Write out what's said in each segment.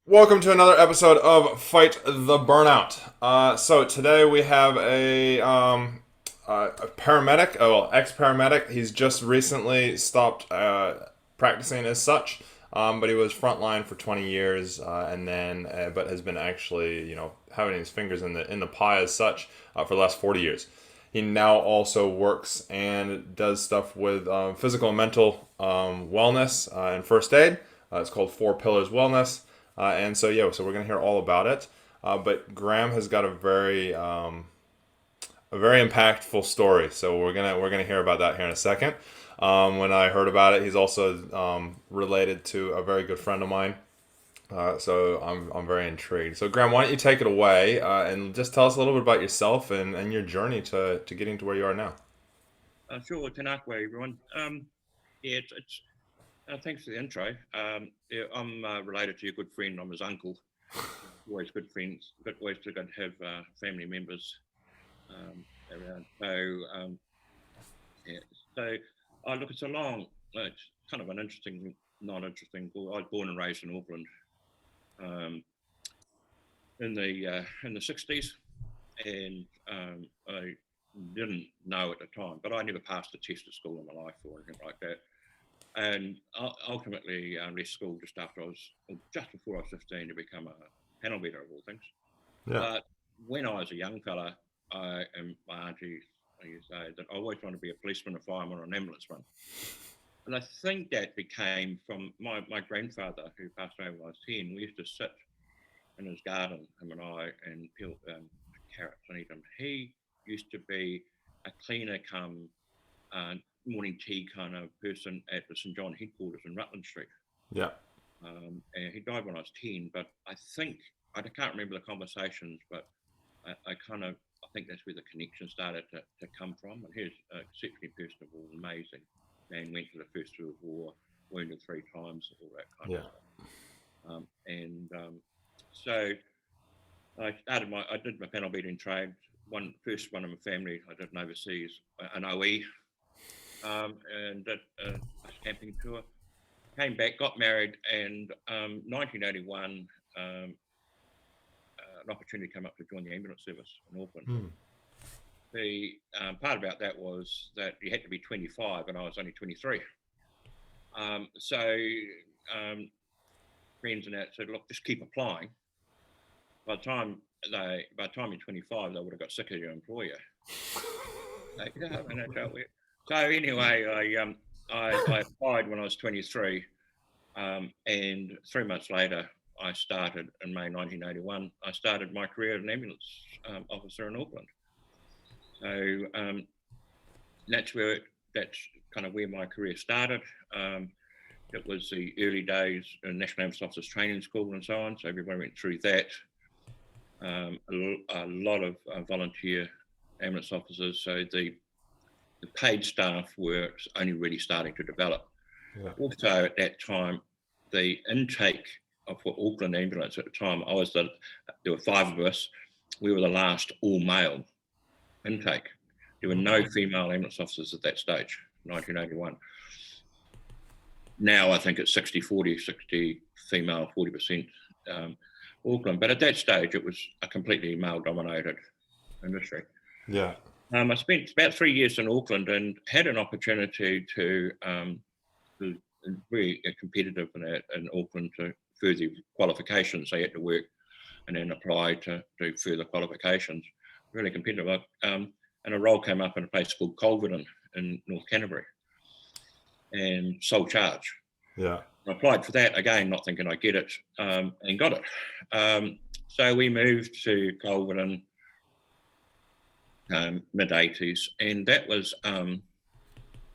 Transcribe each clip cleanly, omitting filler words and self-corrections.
Welcome to another episode of Fight the Burnout. So today we have a paramedic, ex-paramedic. He's just recently stopped practicing as such, but he was frontline for 20 years, but has been actually, having his fingers in the pie as such for the last 40 years. He now also works and does stuff with physical and mental wellness and first aid. It's called Four Pillars Wellness. So we're gonna hear all about it. But Graham has got a very impactful story. So we're gonna hear about that here in a second. When I heard about it, he's also related to a very good friend of mine. So I'm very intrigued. So Graham, why don't you take it away and just tell us a little bit about yourself and your journey to getting to where you are now. Sure, Tanakwa, everyone. Yeah, thanks for the intro. Yeah, I'm related to your good friend. I'm his uncle. Always good friends, but always good to have family members around. Yeah, so look, it's kind of an interesting, not interesting. I was born and raised in Auckland um, in the '60s, and I didn't know at the time, but I never passed a test at school in my life or anything like that. And ultimately left school just before I was 15 to become a panel beater of all things. Yeah. But when I was a young fella, and my auntie used to say that I always wanted to be a policeman, a fireman, or an ambulanceman. And I think that became from my grandfather, who passed away when I was 10. We used to sit in his garden, him and I, and peel carrots and eat them. He used to be a cleaner come uh, morning tea kind of person at the St John headquarters in Rutland Street. Yeah. And he died when I was 10, but I can't remember the conversations, but I think that's where the connection started to come from. And he's exceptionally personable, amazing man, went to the First World War, wounded 3 times, all that kind of Yeah. stuff. So I did my panel beating trade. First one in my family I did an overseas, an OE, and did a camping tour. Came back, got married, and 1981, an opportunity came up to join the ambulance service in Auckland. Hmm. The part about that was that you had to be 25, and I was only 23. So friends and that said, "Look, just keep applying. By the time you're 25, they would have got sick of your employer." Like, yeah, and that felt weird. So anyway, I applied when I was 23, and 3 months later, I started in May 1981. I started my career as an ambulance officer in Auckland. So that's where that's kind of where my career started. It was the early days in National Ambulance Officers Training School and so on. So everybody went through that. A lot of volunteer ambulance officers. So the paid staff were only really starting to develop. Yeah. Also, at that time, the intake for Auckland Ambulance at the time, there were 5 of us. We were the last all male intake. There were no female ambulance officers at that stage, 1981. Now I think it's 60-40, 60 female, 40% Auckland. But at that stage, it was a completely male-dominated industry. Yeah. I spent about 3 years in Auckland and had an opportunity to very competitive in Auckland to further qualifications. They had to work and then apply to do further qualifications. Really competitive. And a role came up in a place called Colverton in North Canterbury, and sole charge. Yeah. I applied for that again, not thinking I'd get it, and got it. So we moved to Colverton mid-80s, and that was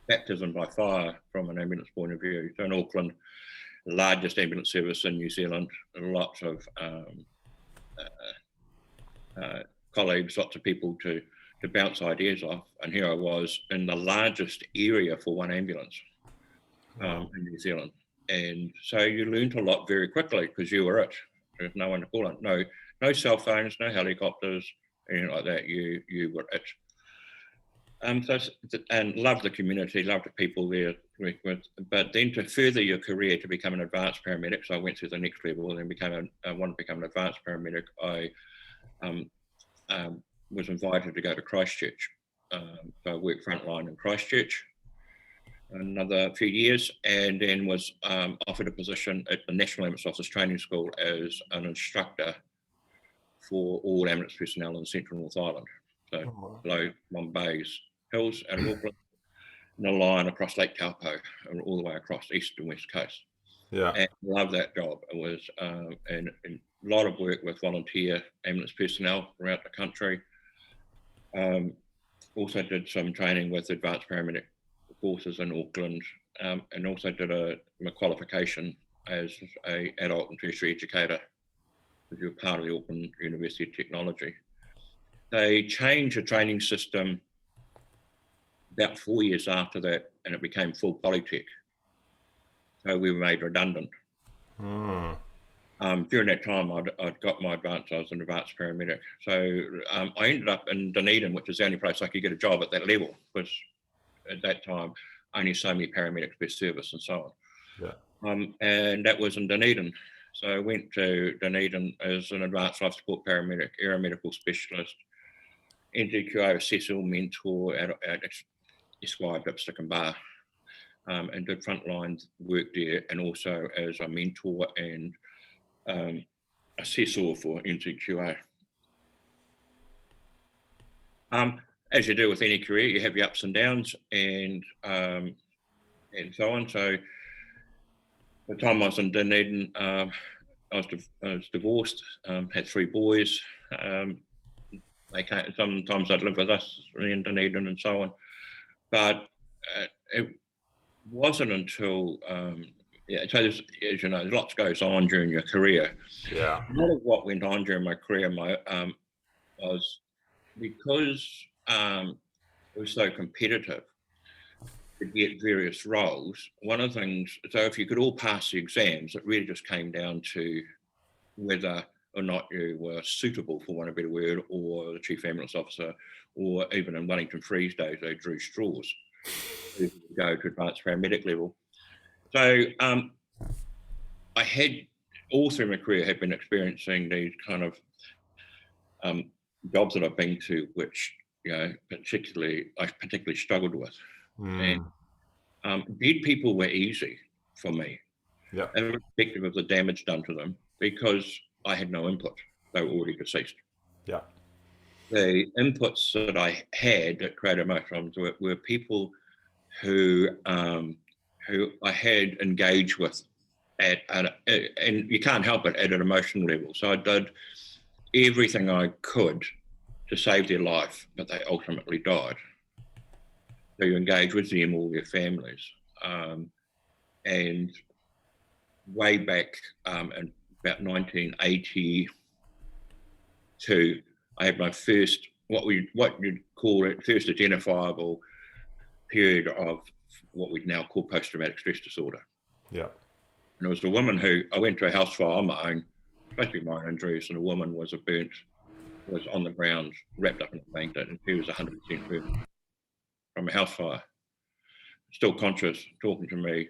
baptism by fire from an ambulance point of view. So in Auckland, the largest ambulance service in New Zealand, lots of colleagues, lots of people to bounce ideas off. And here I was in the largest area for one ambulance in New Zealand. And so you learned a lot very quickly because you were it. There's no one to call it. No cell phones, no helicopters, anything like that. You were it. And love the community, love the people there. But then to further your career to become an advanced paramedic, so I went through the next level and then wanted to become an advanced paramedic. I was invited to go to Christchurch. So I worked frontline in Christchurch another few years, and then was offered a position at the National Ambulance Officers Training School as an instructor for all ambulance personnel in Central North Island. So below Bombay's hills out of Auckland, and a line across Lake Taupo, and all the way across east and west coast. Yeah. And loved that job. It was and a lot of work with volunteer ambulance personnel throughout the country. Also did some training with advanced paramedic courses in Auckland, and also did my qualification as a adult and tertiary educator, which was part of the Auckland University of Technology. They changed the training system about 4 years after that, and it became full polytech. So we were made redundant. During that time, I'd got my advance. I was an advanced paramedic. So I ended up in Dunedin, which is the only place I could get a job at that level, because at that time, only so many paramedics per service and so on. Yeah. And that was in Dunedin. So I went to Dunedin as an advanced life support paramedic, aeromedical specialist, NTQA assessor, mentor at Esquire, Dipstick and Bar, and did frontline work there, and also as a mentor and assessor for NTQA. As you do with any career, you have your ups and downs and so on. So the time I was in Dunedin, I was divorced, had 3 boys. They came, sometimes I'd live with us in Dunedin and so on. But it wasn't until, so there's, as you know, lots goes on during your career. Yeah. A lot of what went on during my career was because it was so competitive to get various roles. One of the things, so if you could all pass the exams, it really just came down to whether or not you were suitable, for want of a better word, or the chief ambulance officer, or even in Wellington Freeze days, they drew straws to go to advanced paramedic level. So I had, all through my career, had been experiencing these kind of jobs that I've been to, which, you know, I particularly struggled with. And dead people were easy for me, irrespective of the damage done to them, because I had no input. They were already deceased. Yeah. The inputs that I had that created most problems were people who I had engaged with and you can't help it, at an emotional level. So I did everything I could to save their life, but they ultimately died. So you engage with them or their families. And way back in about 1982, I had my first, what you'd call it, first identifiable period of what we'd now call post-traumatic stress disorder. Yeah. And it was a woman who, I went to a house fire on my own, basically my own injuries, and a woman was on the ground, wrapped up in a blanket, and she was 100% burnt from a house fire. Still conscious, talking to me.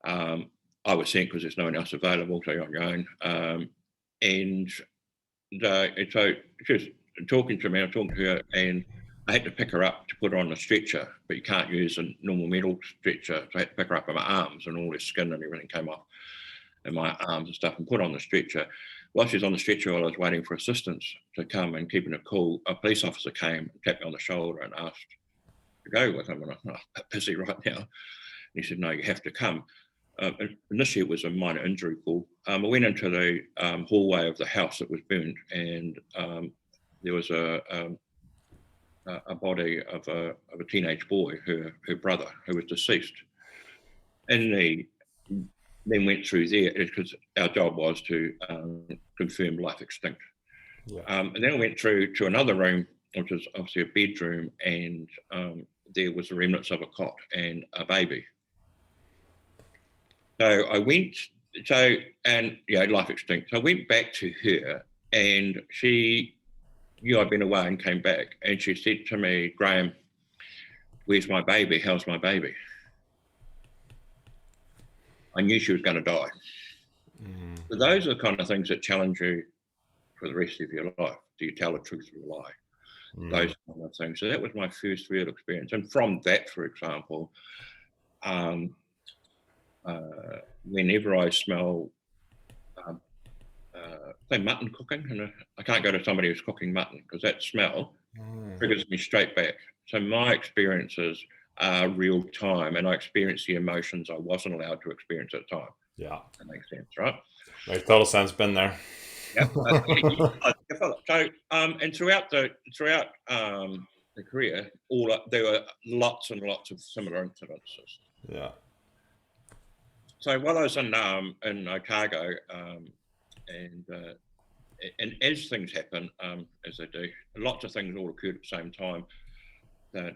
I was sent because there's no one else available, so you're on your own. And so she was talking to me, I was talking to her, and I had to pick her up to put her on the stretcher, but you can't use a normal metal stretcher. So I had to pick her up in my arms, and all her skin and everything came off in my arms and stuff, and put her on the stretcher. While she was on the stretcher, while I was waiting for assistance to come and keeping her cool, a police officer came, tapped me on the shoulder and asked to go with him. And I was a bit busy right now. And he said, no, you have to come. Initially, it was a minor injury call. I went into the hallway of the house that was burned, and there was a body of a teenage boy, her brother, who was deceased. And they then went through there, because our job was to confirm life extinct. Yeah. And then I went through to another room, which was obviously a bedroom, and there was the remnants of a cot and a baby. So I went, life extinct. So I went back to her, and she knew I'd been away and came back, and she said to me, Graham, where's my baby? How's my baby? I knew she was going to die. So those are the kind of things that challenge you for the rest of your life. Do you tell the truth or a lie? Those kind of things. So that was my first real experience. And from that, for example, whenever I smell say mutton cooking, and I can't go to somebody who's cooking mutton because that smell triggers me straight back. So my experiences are real time, and I experience the emotions I wasn't allowed to experience at the time. Yeah. That makes sense, right? Makes total sense. Been there. Yep. So, and throughout the career, there were lots and lots of similar incidences. Yeah. So while I was in Otago, and as things happen, as they do, lots of things all occurred at the same time. That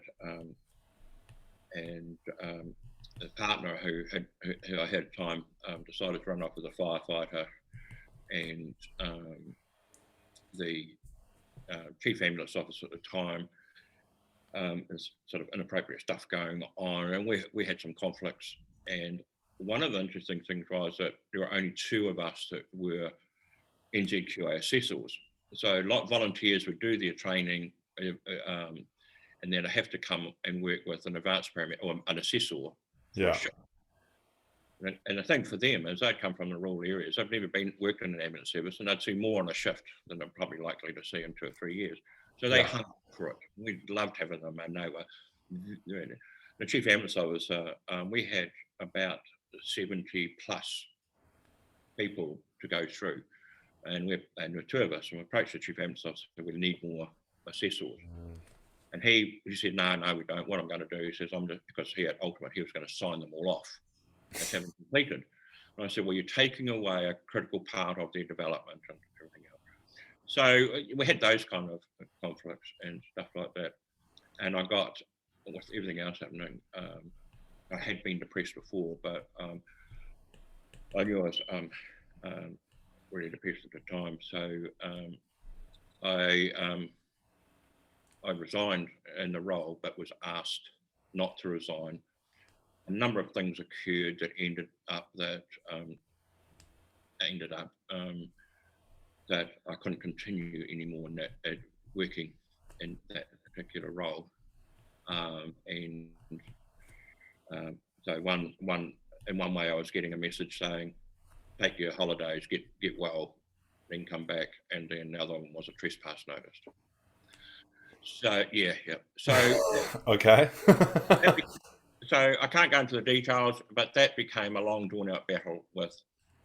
the partner who I had at the time decided to run off as a firefighter, and the chief ambulance officer at the time, there's sort of inappropriate stuff going on, and we had some conflicts. And one of the interesting things was that there were only two of us that were NZQA assessors. So like volunteers would do their training, and then I have to come and work with an advanced paramedic or an assessor. Yeah. And the thing for them is they'd come from the rural areas. I've never worked in an ambulance service, and I'd see more on a shift than I'm probably likely to see in 2 or 3 years. So they hunt for it. We loved having them, and they were the chief ambulance officer. We had about 70 plus people to go through, and we're two of us, and we approached the chief ambulance officer. We need more assessors. And he said, no, we don't. What I'm going to do, he says, because he had ultimate, he was going to sign them all off as having completed. And I said, well, you're taking away a critical part of their development and everything else. So we had those kind of conflicts and stuff like that. And I got, with everything else happening, I had been depressed before, but I knew I was really depressed at the time. So I resigned in the role, but was asked not to resign. A number of things occurred that ended up that I couldn't continue anymore in that working in that particular role. So one in one way, I was getting a message saying, "Take your holidays, get well, then come back," and then the other one was a trespass notice. So yeah. So okay. So I can't go into the details, but that became a long drawn-out battle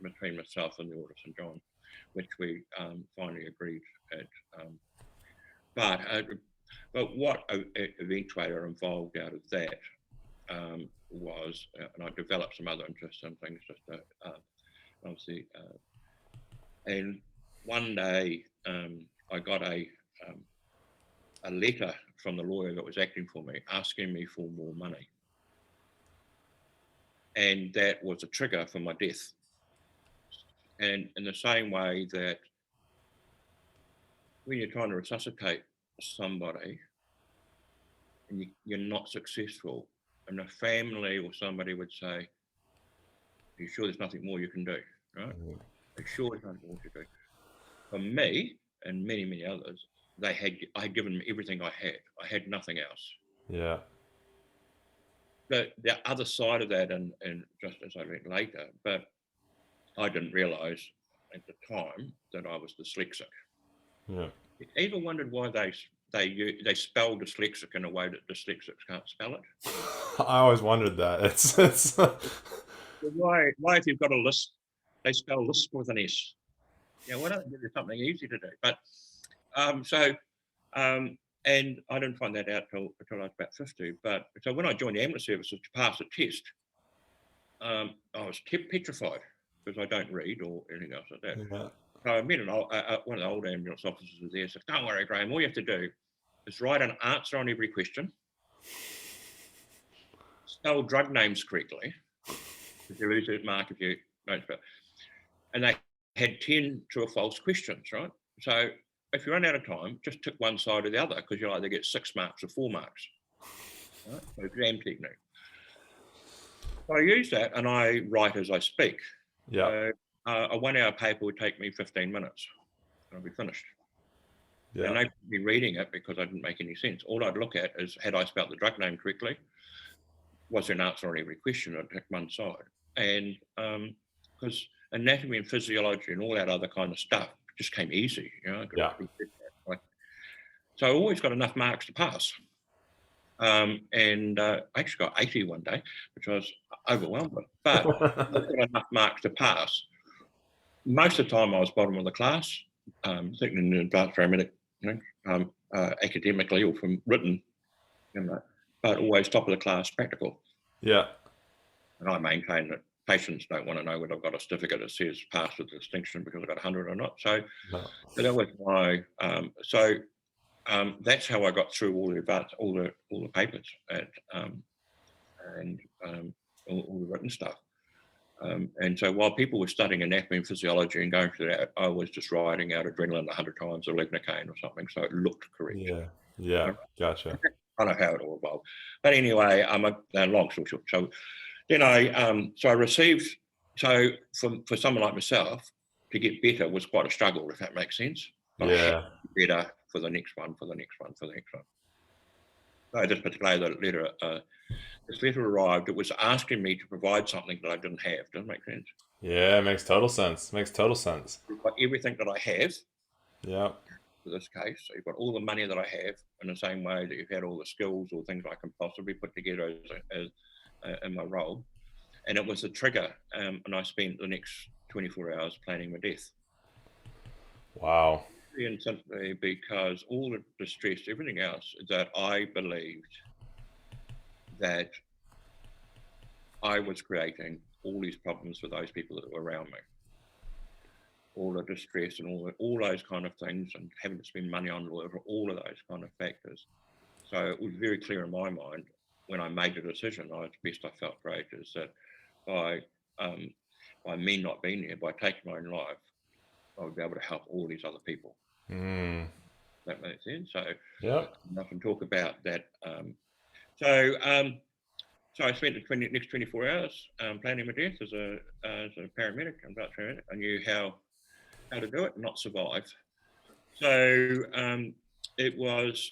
between myself and the Order of St. John, which we finally agreed at. But what eventuated or involved out of that was, and I developed some other interests and things, just obviously. And one day I got a letter from the lawyer that was acting for me, asking me for more money. And that was a trigger for my death. And in the same way that when you're trying to resuscitate somebody and you're not successful, and a family or somebody would say, "Are you sure there's nothing more you can do?" Right? Are you sure there's nothing more to do? For me and many, many others, I had given them everything I had. I had nothing else. Yeah. But the other side of that, and just as I read later, but I didn't realise at the time that I was dyslexic. Yeah. You ever wondered why they spell dyslexic in a way that dyslexics can't spell it? I always wondered that. It's Why if you've got a lisp, they spell lisp with an S? Yeah, why don't they give you something easy to do? But and I didn't find that out until I was about 50. But so when I joined the ambulance services to pass a test, I was petrified because I don't read or anything else like that. yeah. So I met one of the old ambulance officers was there. Said, "Don't worry, Graham. All you have to do is write an answer on every question, spell drug names correctly. There is a mark if you don't spell." And they had 10 true or false questions, right? So if you run out of time, just tick one side or the other because you'll either get 6 marks or 4 marks. right? So exam technique. So I use that and I write as I speak. Yeah. So a 1 hour paper would take me 15 minutes and I'll be finished. And Yeah. they'd be reading it because I didn't make any sense. All I'd look at is, had I spelt the drug name correctly? Was there an answer on every question? I'd pick one side. And because anatomy and physiology and all that other kind of stuff just came easy, you know. Yeah. So I always got enough marks to pass. And I actually got 80 one day, which I was overwhelmed with. But I got enough marks to pass. Most of the time I was bottom of the class, certainly in the advanced paramedic, you know, academically or from written, you know, but always top of the class practical. Yeah. And I maintain that patients don't want to know whether I've got a certificate that says passed with distinction because I've got 100 or not. So, No. so that was my, that's how I got through all the papers at, and all the written stuff. And so while people were studying anatomy and physiology and going through that, I was just writing out adrenaline 100 times or levodocaine or something, so it looked correct. Yeah. Yeah. Gotcha. I don't know how it all evolved, but anyway, long story short. So then I received. So for someone like myself, to get better was quite a struggle, if that makes sense. But I had Yeah. to get better for the next one, for the next one, for the next one. So this particular letter, this letter arrived. It was asking me to provide something that I didn't have. Doesn't make sense. Yeah. Makes total sense. Makes total sense. You've got everything that I have Yeah. for this case. So you've got all the money that I have in the same way that you've had all the skills or things I can possibly put together as in my role. And it was a trigger. And I spent the next 24 hours planning my death. Wow. And simply because all the distress, everything else, that I believed that I was creating all these problems for those people that were around me. All the distress and all those kind of things, and having to spend money on all of those kind of factors. So it was very clear in my mind when I made the decision. The best I felt great is that by me not being there, by taking my own life, I would be able to help all these other people. That makes sense. So Yeah. I can talk about that. So I spent the next 24 hours planning my death as a paramedic. I knew how to do it, not survive. So it was.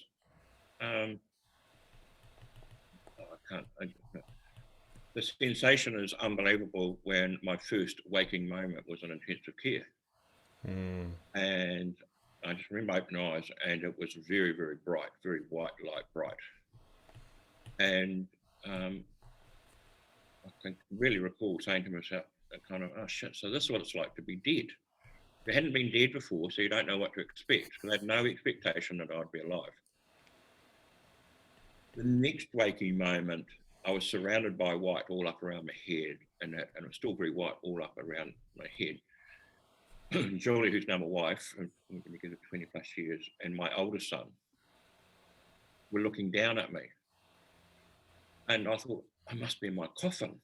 The sensation is unbelievable when my first waking moment was in intensive care. And I just remember opening my eyes and it was very, very bright, very white light bright. And I can really recall saying to myself, kind of, oh shit, so this is what it's like to be dead. I hadn't been dead before, so you don't know what to expect, because I had no expectation that I'd be alive. The next waking moment, I was surrounded by white all up around my head, and it was still very white all up around my head. Julie, who's now my wife, we've been together 20 plus years, and my oldest son were looking down at me. And I thought, I must be in my coffin.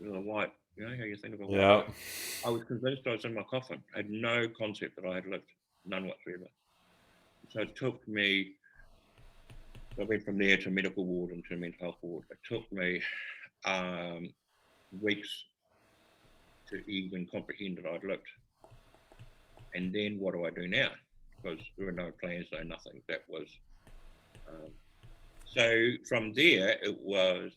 The white, you know how you think of a white. Yeah. I was convinced I was in my coffin. I had no concept that I had lived, none whatsoever. So it took me, I went from there to medical ward and to mental health ward. It took me weeks to even comprehend that I'd lived. And then what do I do now? Because there were no plans, no nothing. That was, so from there, it was,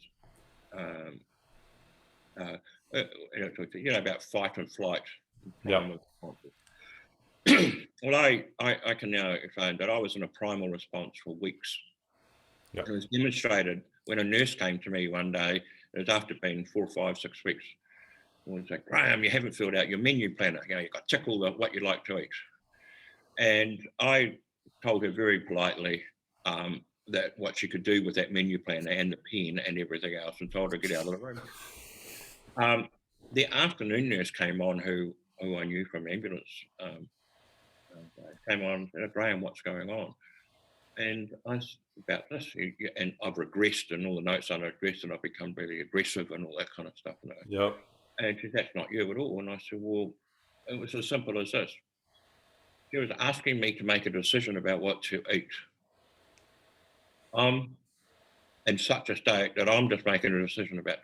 about fight and flight. Yeah. Well, I can now explain that I was in a primal response for weeks. Yep. It was demonstrated when a nurse came to me one day. It was after being 4, 5, 6 weeks. It was like, Graham, you haven't filled out your menu planner. You've got to tick all what you like to eat. And I told her very politely that what she could do with that menu planner and the pen and everything else, and told her to get out of the room. The afternoon nurse came on, who I knew from ambulance, came on, Graham, what's going on? And I said, about this, and I've regressed, and all the notes on regressed, and I've become really aggressive and all that kind of stuff. Yep. And she said, that's not you at all. And I said, well, it was as simple as this. She was asking me to make a decision about what to eat. in such a state that I'm just making a decision about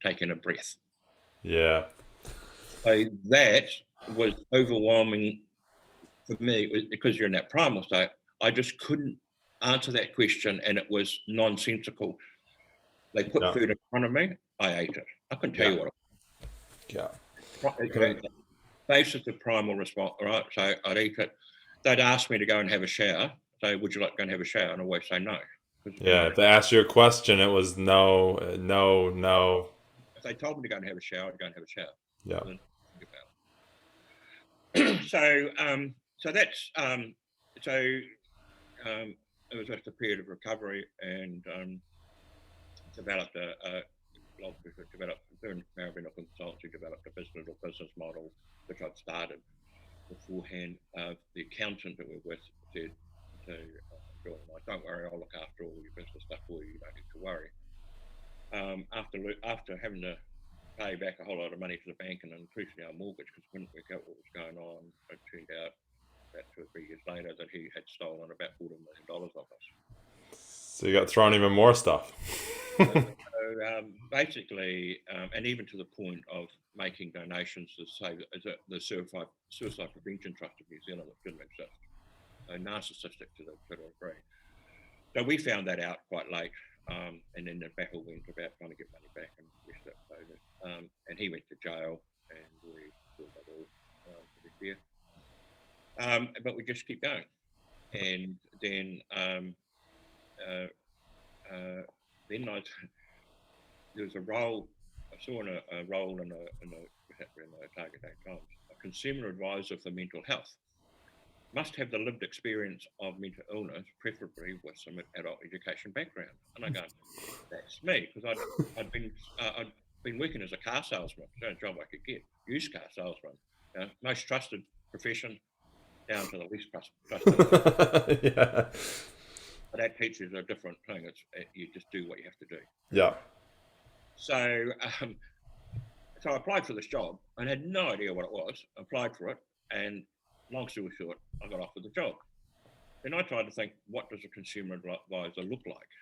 taking a breath. Yeah. So that was overwhelming for me because you're in that primal state. I just couldn't answer that question, and it was nonsensical. They put Yeah. food in front of me, I ate it. I couldn't tell Yeah. you what Yeah. it was. Basis of primal response, right? So I'd eat it. They'd ask me to go and have a shower. So, would you like to go and have a shower? And I always say no. Yeah. If they asked you a question, it was no, no, no. If they told me to go and have a shower, I'd go and have a shower. Yeah. So that's it was just a period of recovery, and developed doing Paramedic consultancy, developed a business model, which I'd started beforehand. The accountant that we're with said to Jordan, don't worry, I'll look after all your business stuff for you. You don't need to worry. After having to pay back a whole lot of money to the bank and increasing our mortgage because we couldn't work out what was going on, it turned out about 2 or 3 years later that he had stolen about $40 million off us. So you got thrown even more stuff. Basically, and even to the point of making donations to say the Suicide Prevention Trust of New Zealand, that didn't exist. So narcissistic to the degree. So we found that out quite late, and then the battle went about trying to get money back and and he went to jail, and we saw that all to be fair. But we just keep going, and then there was a role I saw in a role in a Target Date Times, a consumer advisor for mental health. Must have the lived experience of mental illness, preferably with some adult education background. And I go, that's me, because I'd been working as a car salesman, the only job I could get, used car salesman, most trusted profession, down to the least trusted. Yeah. But that teaches a different thing. You just do what you have to do. Yeah. So I applied for this job and had no idea what it was. I applied for it, and long story short, I got offered the job. Then I tried to think, what does a consumer advisor look like?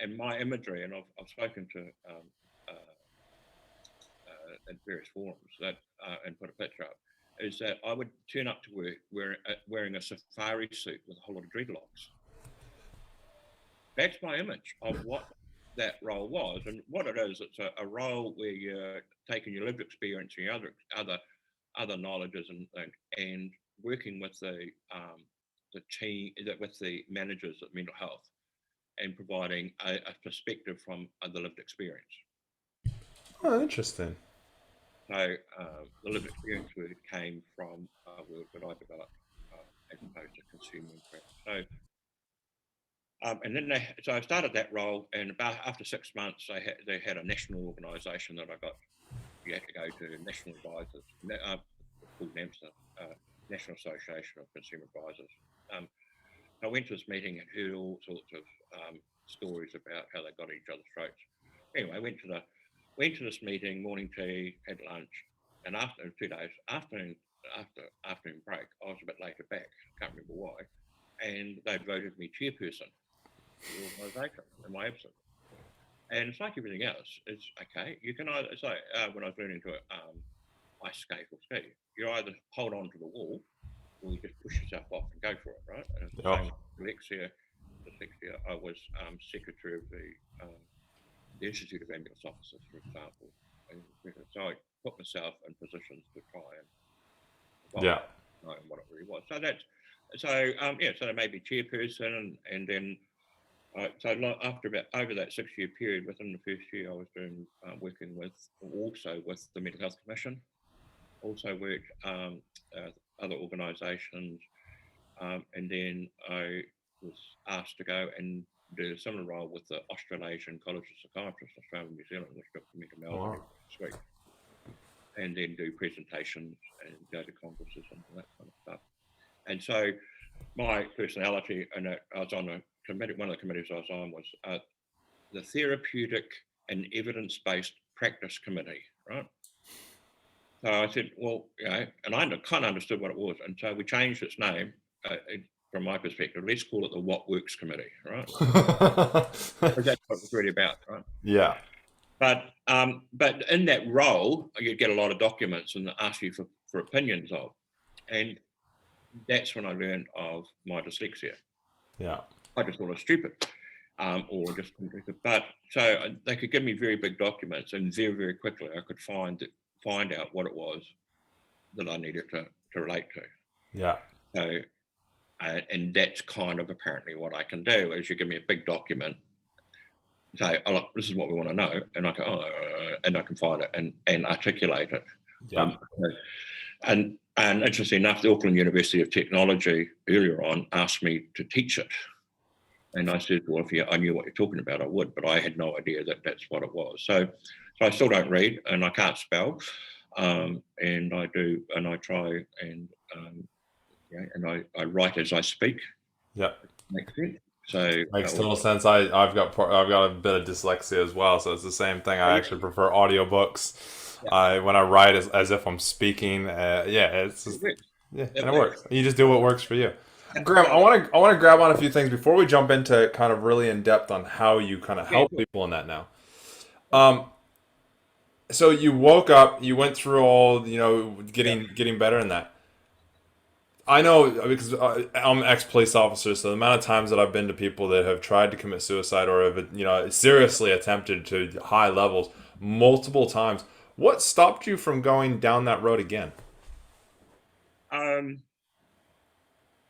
And my imagery, and I've spoken to at various forums and put a picture up, is that I would turn up to work wearing a safari suit with a whole lot of dreadlocks. That's my image of what that role was, and what it is. It's a role where you're taking your lived experience and your other knowledges and working with the team, with the managers of mental health, and providing a perspective from the lived experience. Oh, interesting. So the lived experience came from work that I developed as opposed to consumer impact. And then so I started that role, and about after 6 months, they had a national organisation that I got. You had to go to national advisors, called NAMSA, National Association of Consumer Advisors. I went to this meeting and heard all sorts of stories about how they got each other's throats. Anyway, I went to this meeting, morning tea, had lunch, and after 2 days, afternoon break, I was a bit later back. Can't remember why, and they voted me chairperson of the organisation in my absence. And it's like everything else. It's okay. You can either, it's like when I was learning to ice skate or ski, you either hold on to the wall or you just push yourself off and go for it, right? And it's the same with dyslexia. I was secretary of the Institute of Ambulance Officers, for example. And so I put myself in positions to try and know what it really was. So so they made me chairperson, and then so over that 6-year period, within the first year, I was working with the Mental Health Commission, also worked other organisations, and then I was asked to go and do a similar role with the Australasian College of Psychiatrists, Australia and New Zealand, which got me to Melbourne this week, and then do presentations and go to conferences and that kind of stuff. And so my personality, and I was on a committee, one of the committees I was on was the Therapeutic and Evidence-Based Practice Committee, right? So I said, well, and I kind of understood what it was. And so we changed its name from my perspective, let's call it the What Works Committee, right? Because that's what it's really about, right? Yeah. But in that role, you get a lot of documents and ask you for opinions of, and that's when I learned of my dyslexia. Yeah. I just thought I was stupid, or just but so they could give me very big documents, and very, very quickly I could find out what it was that I needed to relate to. Yeah. So, and that's kind of apparently what I can do is you give me a big document, say, oh, look, this is what we want to know, and I go, and I can find it and articulate it. Yeah. And interestingly enough, the Auckland University of Technology earlier on asked me to teach it. And I said, well, if I knew what you're talking about, I would, but I had no idea that that's what it was. So I still don't read and I can't spell. And I do, and I try and, and I write as I speak. Yeah. Makes sense. So Makes total sense. I've got a bit of dyslexia as well, so it's the same thing. I actually prefer audiobooks. When I write as if I'm speaking. It's just, and it works. You just do what works for you. Graham, I want to grab on a few things before we jump into kind of really in depth on how you kind of help people in that now. So you woke up, you went through all, getting better in that. I know because I'm an ex-police officer, so the amount of times that I've been to people that have tried to commit suicide or have, seriously attempted to high levels multiple times. What stopped you from going down that road again?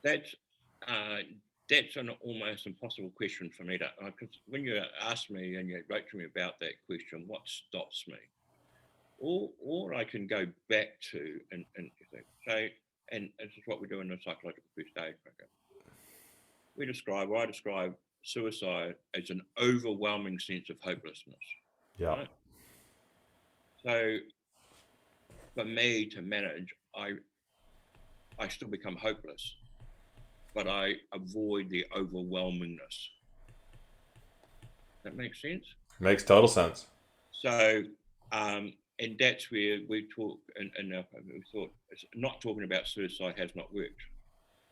That's an almost impossible question for me to, because when you asked me and you wrote to me about that question, what stops me? All I can go back to and say, and this is what we do in the psychological first aid program. I describe suicide as an overwhelming sense of hopelessness. Yeah. Right? So for me to manage, I still become hopeless, but I avoid the overwhelmingness. That makes sense? Makes total sense. So, and that's where we talk, and we thought, not talking about suicide has not worked.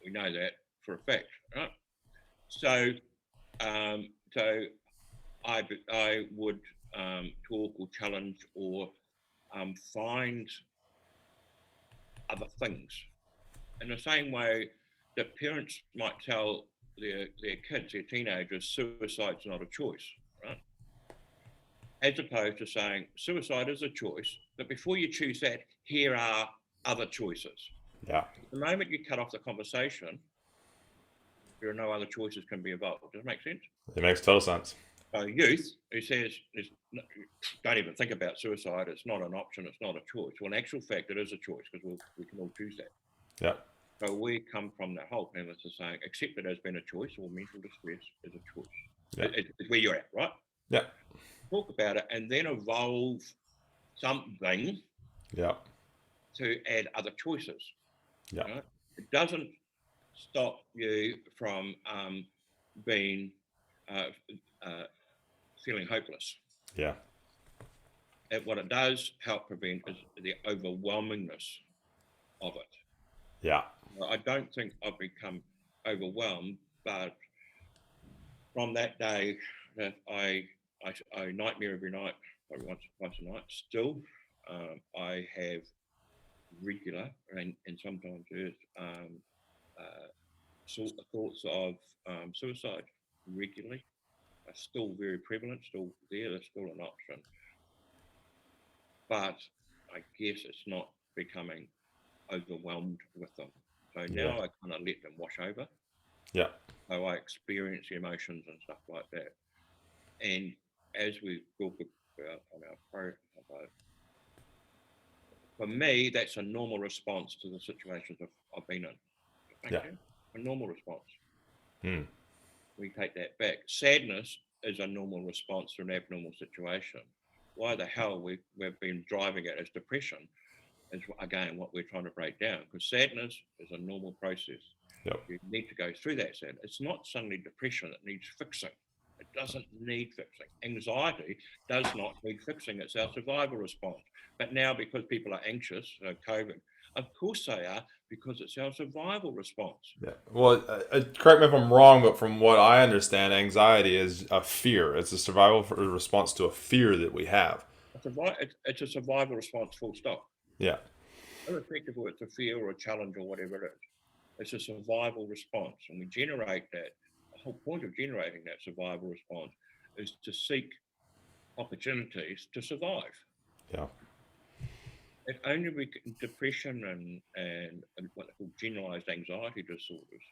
We know that for a fact, right? So, I would talk or challenge or find other things. In the same way that parents might tell their kids, their teenagers, suicide's not a choice, right? As opposed to saying suicide is a choice, but before you choose that, here are other choices. Yeah. The moment you cut off the conversation, there are no other choices can be involved. Does it make sense? It makes total sense. So youth who says, don't even think about suicide, it's not an option, it's not a choice. Well, in actual fact, it is a choice because we can all choose that. Yeah. So we come from that whole premise of saying, accept it as being a choice, or mental distress is a choice. Yeah. It's where you're at, right? Yeah. Talk about it and then evolve something to add other choices. Yeah. Right? It doesn't stop you from being feeling hopeless. Yeah. And what it does help prevent is the overwhelmingness of it. Yeah. I don't think I've become overwhelmed, but from that day that I nightmare every night, probably once or twice a night. Still, I have regular and sometimes thoughts of suicide regularly. Are still very prevalent, still there. They're still an option, but I guess it's not becoming overwhelmed with them. So now I kind of let them wash over. Yeah. So I experience the emotions and stuff like that. And as we talk about on our program, for me, that's a normal response to the situations I've been in. Yeah. A normal response. Hmm. We take that back. Sadness is a normal response to an abnormal situation. Why the hell we've been driving it as depression is, again, what we're trying to break down, because sadness is a normal process. Yep. You need to go through that sadness. It's not suddenly depression that needs fixing. It doesn't need fixing. Anxiety does not need fixing. It's our survival response. But now, because people are anxious, COVID, of course they are, because it's our survival response. Yeah. Well, correct me if I'm wrong, but from what I understand, anxiety is a fear. It's a survival response to a fear that we have. It's a survival response, full stop. Yeah. Irrespective of it's a fear or a challenge or whatever it is. It's a survival response. And we generate that. The whole point of generating that survival response is to seek opportunities to survive. Yeah. If only depression and what they call generalized anxiety disorders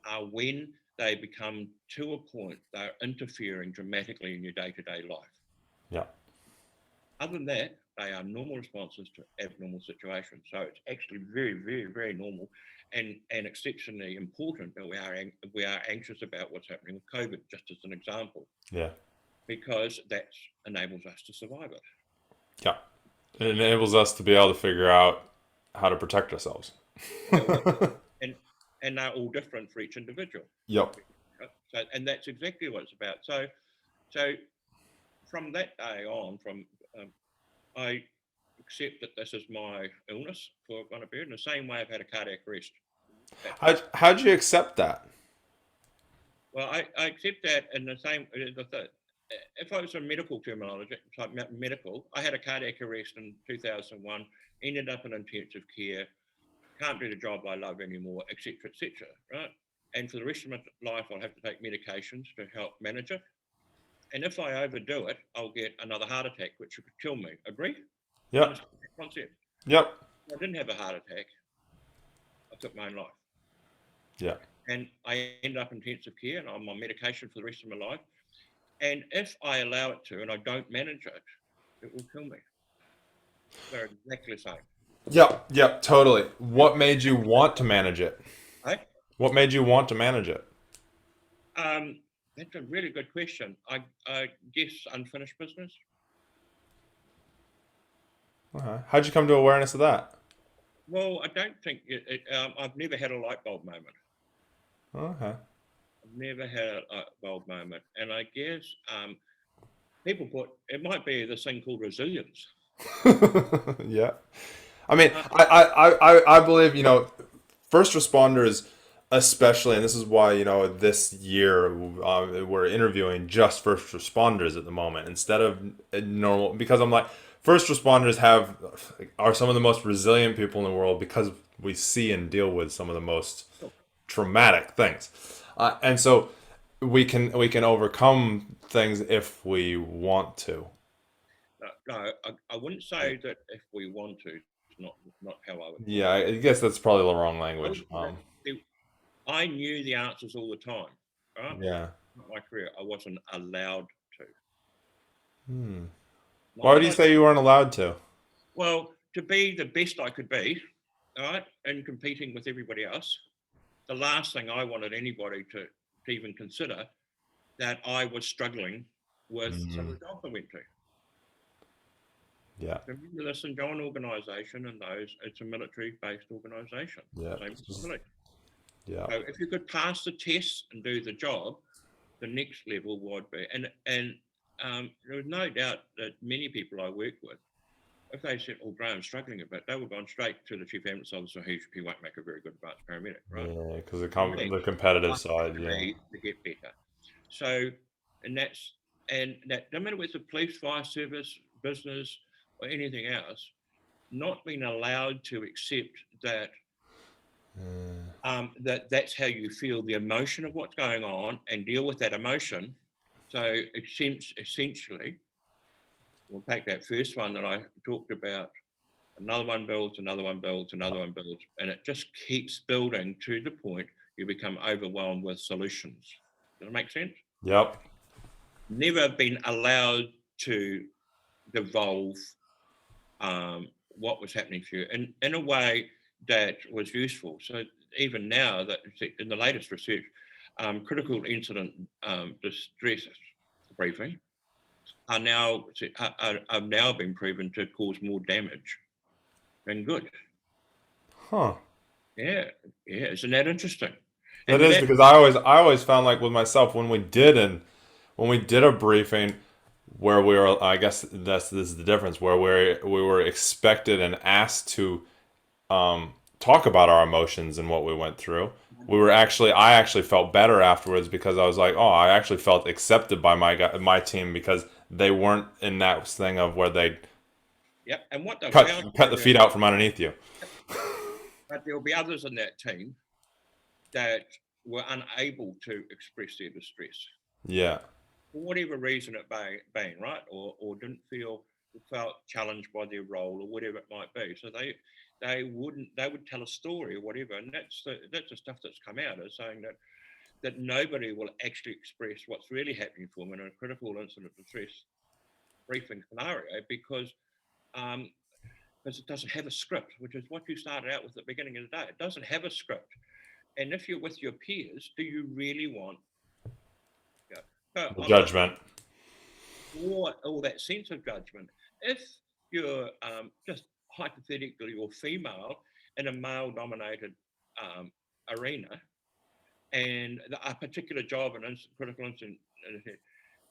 are when they become to a point they're interfering dramatically in your day-to-day life. Yeah. Other than that, they are normal responses to abnormal situations. So it's actually very, very, very normal and exceptionally important that we are anxious about what's happening with COVID, just as an example, Yeah. because that enables us to survive it. Yeah. It enables us to be able to figure out how to protect ourselves. and and they're all different for each individual. Yep. So, and that's exactly what it's about. So from that day on, I accept that this is my illness for going to be in the same way I've had a cardiac arrest. How'd you accept that? Well, I accept that in the same. If I was a medical terminology, like medical, I had a cardiac arrest in 2001, ended up in intensive care, can't do the job I love anymore, etc., etc. Right? And for the rest of my life, I'll have to take medications to help manage it. And if I overdo it, I'll get another heart attack, which could kill me. Agree? Yep. Understand the concept? Yep. I didn't have a heart attack. I took my own life. Yeah. And I end up in intensive care and I'm on medication for the rest of my life. And if I allow it to and I don't manage it, it will kill me. They're exactly the same. Yep. Yep. Totally. What made you want to manage it? Right? What made you want to manage it? That's a really good question. I guess unfinished business. Okay. How'd you come to awareness of that? Well, I don't think I've never had a light bulb moment. Okay. I've never had a light bulb moment. And I guess people put, it might be this thing called resilience. Yeah. I mean, I believe, first responders, especially, and this is why, this year we're interviewing just first responders at the moment instead of normal, because I'm like, first responders are some of the most resilient people in the world because we see and deal with some of the most traumatic things. And so we can overcome things if we want to. No, I wouldn't say that if we want to. It's not how I would. Yeah, I guess that's probably the wrong language. I knew the answers all the time. Right? Yeah. Not my career. I wasn't allowed to. Why do you say you weren't allowed to? Well, to be the best I could be, right, and competing with everybody else, the last thing I wanted anybody to even consider that I was struggling with some of the jobs I went to. Yeah. Remember the St. John organisation and it's a military-based organisation. Yeah. Yeah. So if you could pass the tests and do the job, the next level would be, and there was no doubt that many people I work with, if they said, "Oh, Graham's struggling a bit," they would have gone straight to the chief ambulance officer. He won't make a very good advanced paramedic, right? Yeah, because the competitive side, yeah. To get better. So, and that no matter whether it's a police, fire service, business, or anything else, not being allowed to accept that that's how you feel the emotion of what's going on and deal with that emotion. So it seems essentially, we'll take that first one that I talked about, another one builds, another one builds, another one builds, and it just keeps building to the point you become overwhelmed with solutions. Does that make sense? Yep. Never been allowed to devolve what was happening to you in a way that was useful. So even now, that in the latest research, critical incident distress briefing are now been proven to cause more damage than good. Huh. Yeah, isn't that interesting? That is, because I always found, like, with myself, when we did when we did a briefing where we were, I guess this is the difference, where we were expected and asked to talk about our emotions and what we went through. I actually felt better afterwards because I was like, oh, I actually felt accepted by my team because they weren't in that thing of where they Yep. And what they cut found, cut the feet out from underneath you. but there'll be others in that team that were unable to express their distress Yeah, for whatever reason it being, right? Or didn't felt challenged by their role or whatever it might be. So they would tell a story or whatever. And that's the stuff that's come out, is saying that nobody will actually express what's really happening for them in a critical incident distress briefing scenario um, because it doesn't have a script, which is what you started out with at the beginning of the day. It doesn't have a script. And if you're with your peers, do you really want, you know, the I'm not judgment. all that sense of judgment? If you're just hypothetically you're female in a male-dominated arena, and a particular job, an critical incident,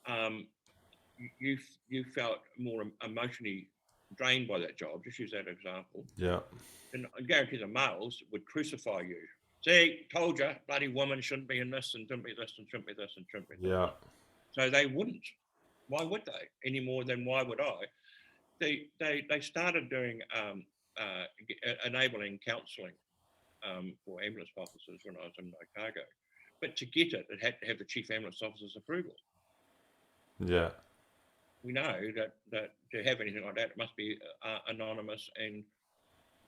um, you felt more emotionally drained by that job. Just use that example. Yeah, And I guarantee the males would crucify you. See, told you, bloody woman shouldn't be in this and shouldn't be this and shouldn't be this and shouldn't be this. yeah, So they wouldn't. Why would they? Any more than why would I? They started doing enabling counselling for ambulance officers when I was in Chicago. But to get it, it had to have the chief ambulance officer's approval. yeah. We know that to have anything like that, it must be anonymous and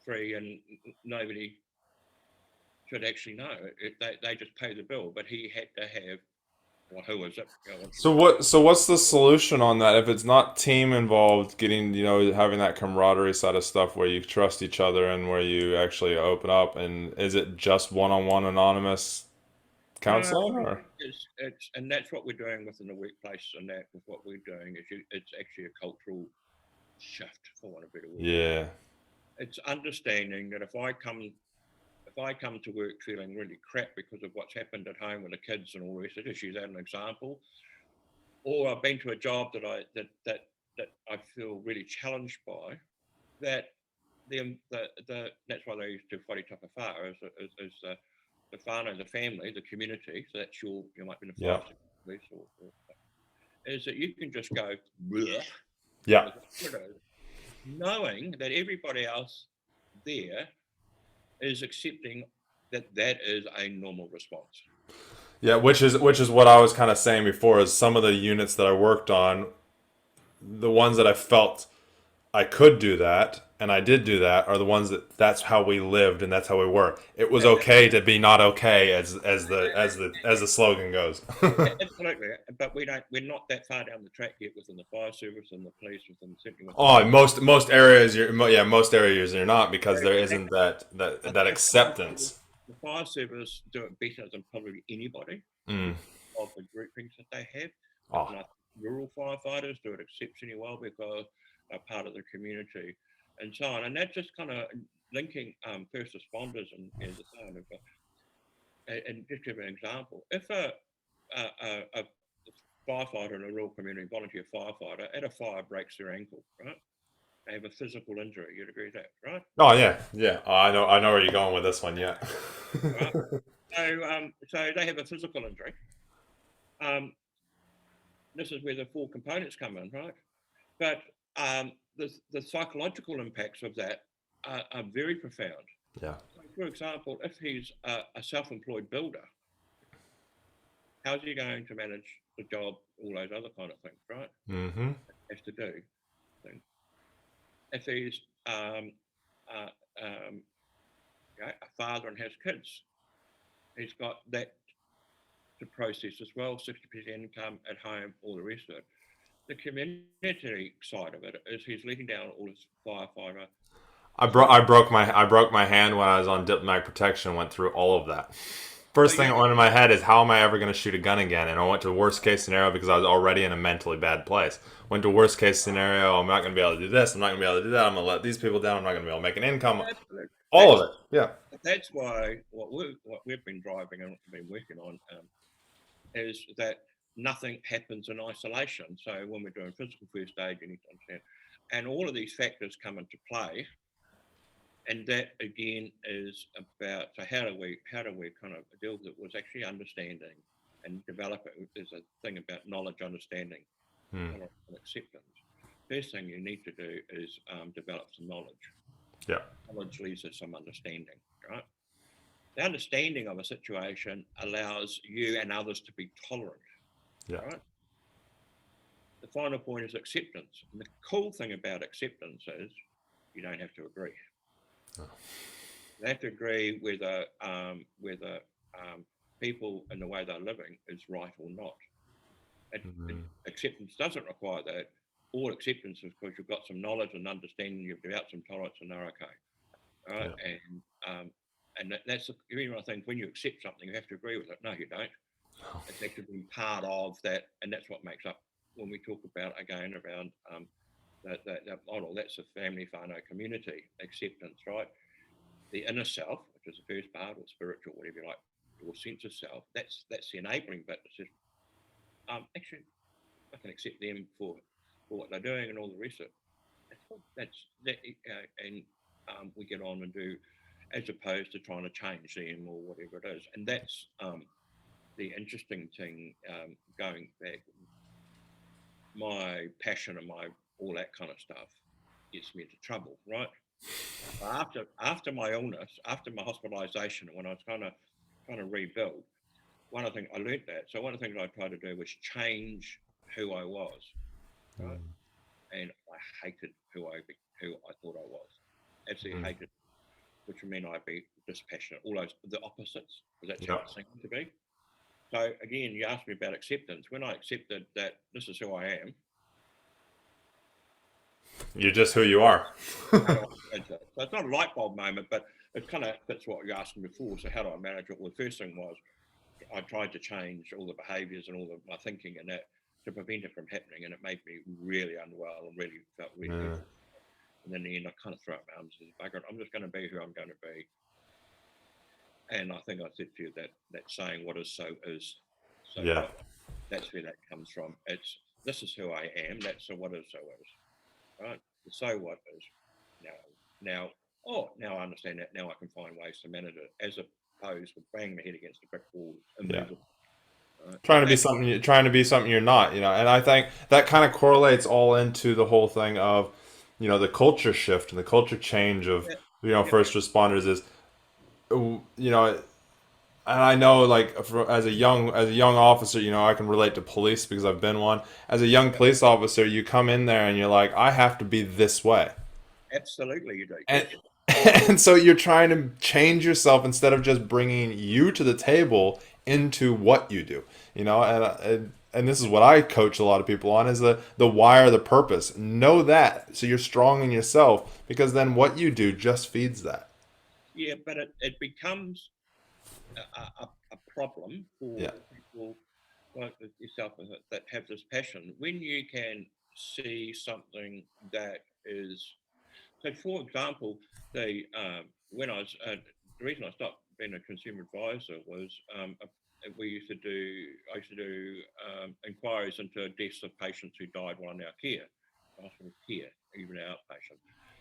free, and nobody should actually know. They just pay the bill, but he had to have. Well, who was it? So what's the solution on that? If it's not team involved, getting having that camaraderie side of stuff where you trust each other and where you actually open up, and is it just one-on-one anonymous No, counseling or? it's and that's what we're doing within the workplace, and that with what we're doing is it's actually a cultural shift, for want of a better word. Yeah, It's understanding that if I come to work feeling really crap because of what's happened at home with the kids and all the rest of it, just use that as an example, or I've been to a job that I feel really challenged by, that that's why they used to whare tapa whā, is the whānau, the family, the community. So that's you might be in the yeah, fire police is that you can just go, bleh, yeah, knowing that everybody else there is accepting that is a normal response. yeah. Which is what I was kind of saying before. Is some of the units that I worked on, the ones that I felt I could do that, and I did do that, are the ones that's how we lived and that's how we were. It was okay to be not okay, as the slogan goes. Absolutely, but we're not that far down the track yet within the fire service and the police certainly within Oh, most areas most areas you're not, because there isn't that acceptance. the fire service do it better than probably anybody Mm. because of the groupings that they have. Oh, And I think rural firefighters do it exceptionally well because they're part of the community and so on. And that's just kind of linking first responders and the same. And just to give an example, if a firefighter in a rural community, volunteer firefighter, at a fire breaks their ankle, right? They have a physical injury. You'd agree with that, right? oh yeah, yeah. Oh, I know where you're going with this one. Yeah. Right. So they have a physical injury. Um, this is where the four components come in, right? But the psychological impacts of that are very profound. Yeah. So for example, if he's a self-employed builder, how's he going to manage the job, all those other kind of things, right? Mm-hmm. Has to do things. If he's a father and has kids, he's got that to process as well, 60% income at home, all the rest of it. The community side of it is he's letting down all his firefighter. I broke my hand when I was on diplomatic protection. Went through all of that. First thing that went in my head is, how am I ever going to shoot a gun again? And I went to worst case scenario because I was already in a mentally bad place. Went to worst case scenario, I'm not going to be able to do this. I'm not going to be able to do that. I'm going to let these people down. I'm not going to be able to make an income. Absolutely. All of it. Yeah. That's why what we've been driving and been working on is that nothing happens in isolation. So when we're doing physical first aid, you need to understand, and all of these factors come into play. And that again is about, so how do we kind of deal with it, was actually understanding and develop it. There's a thing about knowledge, understanding, Hmm. tolerance, and acceptance. First thing you need to do is develop some knowledge. Yeah. Knowledge leads to some understanding, right? The understanding of a situation allows you and others to be tolerant, Yeah. right? The final point is acceptance. And the cool thing about acceptance is you don't have to agree. Oh. You have to agree whether people and the way they're living is right or not. Acceptance doesn't require that. All acceptance is because you've got some knowledge and understanding, you've developed some tolerance, and they're okay. All right? Yeah. And that's the one thing. When you accept something, you have to agree with it. No, you don't. It's actually part of that, and that's what makes up, when we talk about again around that model. That's a family, whānau, community acceptance, right? The inner self, which is the first part, or spiritual, whatever you like, or sense of self. That's the enabling bit that says, actually, I can accept them for what they're doing and all the rest of it. That's that, and we get on and do, as opposed to trying to change them or whatever it is. And that's the interesting thing. Going back, my passion and my all that kind of stuff gets me into trouble, right? After my illness, after my hospitalisation, when I was trying to rebuild, one of the things I learned that. So one of the things I tried to do was change who I was, right? And I hated who I thought I was. Absolutely hated, which would mean I'd be dispassionate. All those the opposites, because that's how it seemed to be. So again, you asked me about acceptance. When I accepted that this is who I am, You're just who you are. so it's not a light bulb moment, but it kind of fits what you're asking before. So how do I manage it? Well, the first thing was I tried to change all the behaviours and all of my thinking and that to prevent it from happening, and it made me really unwell and really felt really good. And then in the end, I kind of threw up my arms and said, "Bugger it, I'm just going to be who I'm going to be." And I think I said to you that saying, "What is so is." So Yeah. that's where that comes from. It's this is who I am. That's what is so is. Right? The so what is now. Now I understand that. Now I can find ways to manage it, as opposed to banging my head against a brick wall, immovable. Right? Trying to be something you're not, and I think that kind of correlates all into the whole thing of, the culture shift and the culture change of, first responders is, and I know, like, as a young officer, I can relate to police because I've been one. As a young police officer, you come in there and you're like, I have to be this way. Absolutely, you do. And and so you're trying to change yourself instead of just bringing you to the table into what you do. And this is what I coach a lot of people on, is the why or the purpose. Know that, so you're strong in yourself, because then what you do just feeds that. Yeah, but it becomes a problem for Yeah. people like yourself that have this passion. When you can see something that is, so for example, when I was the reason I stopped being a consumer advisor was I used to do inquiries into deaths of patients who died while in our care, hospital care, even outpatient.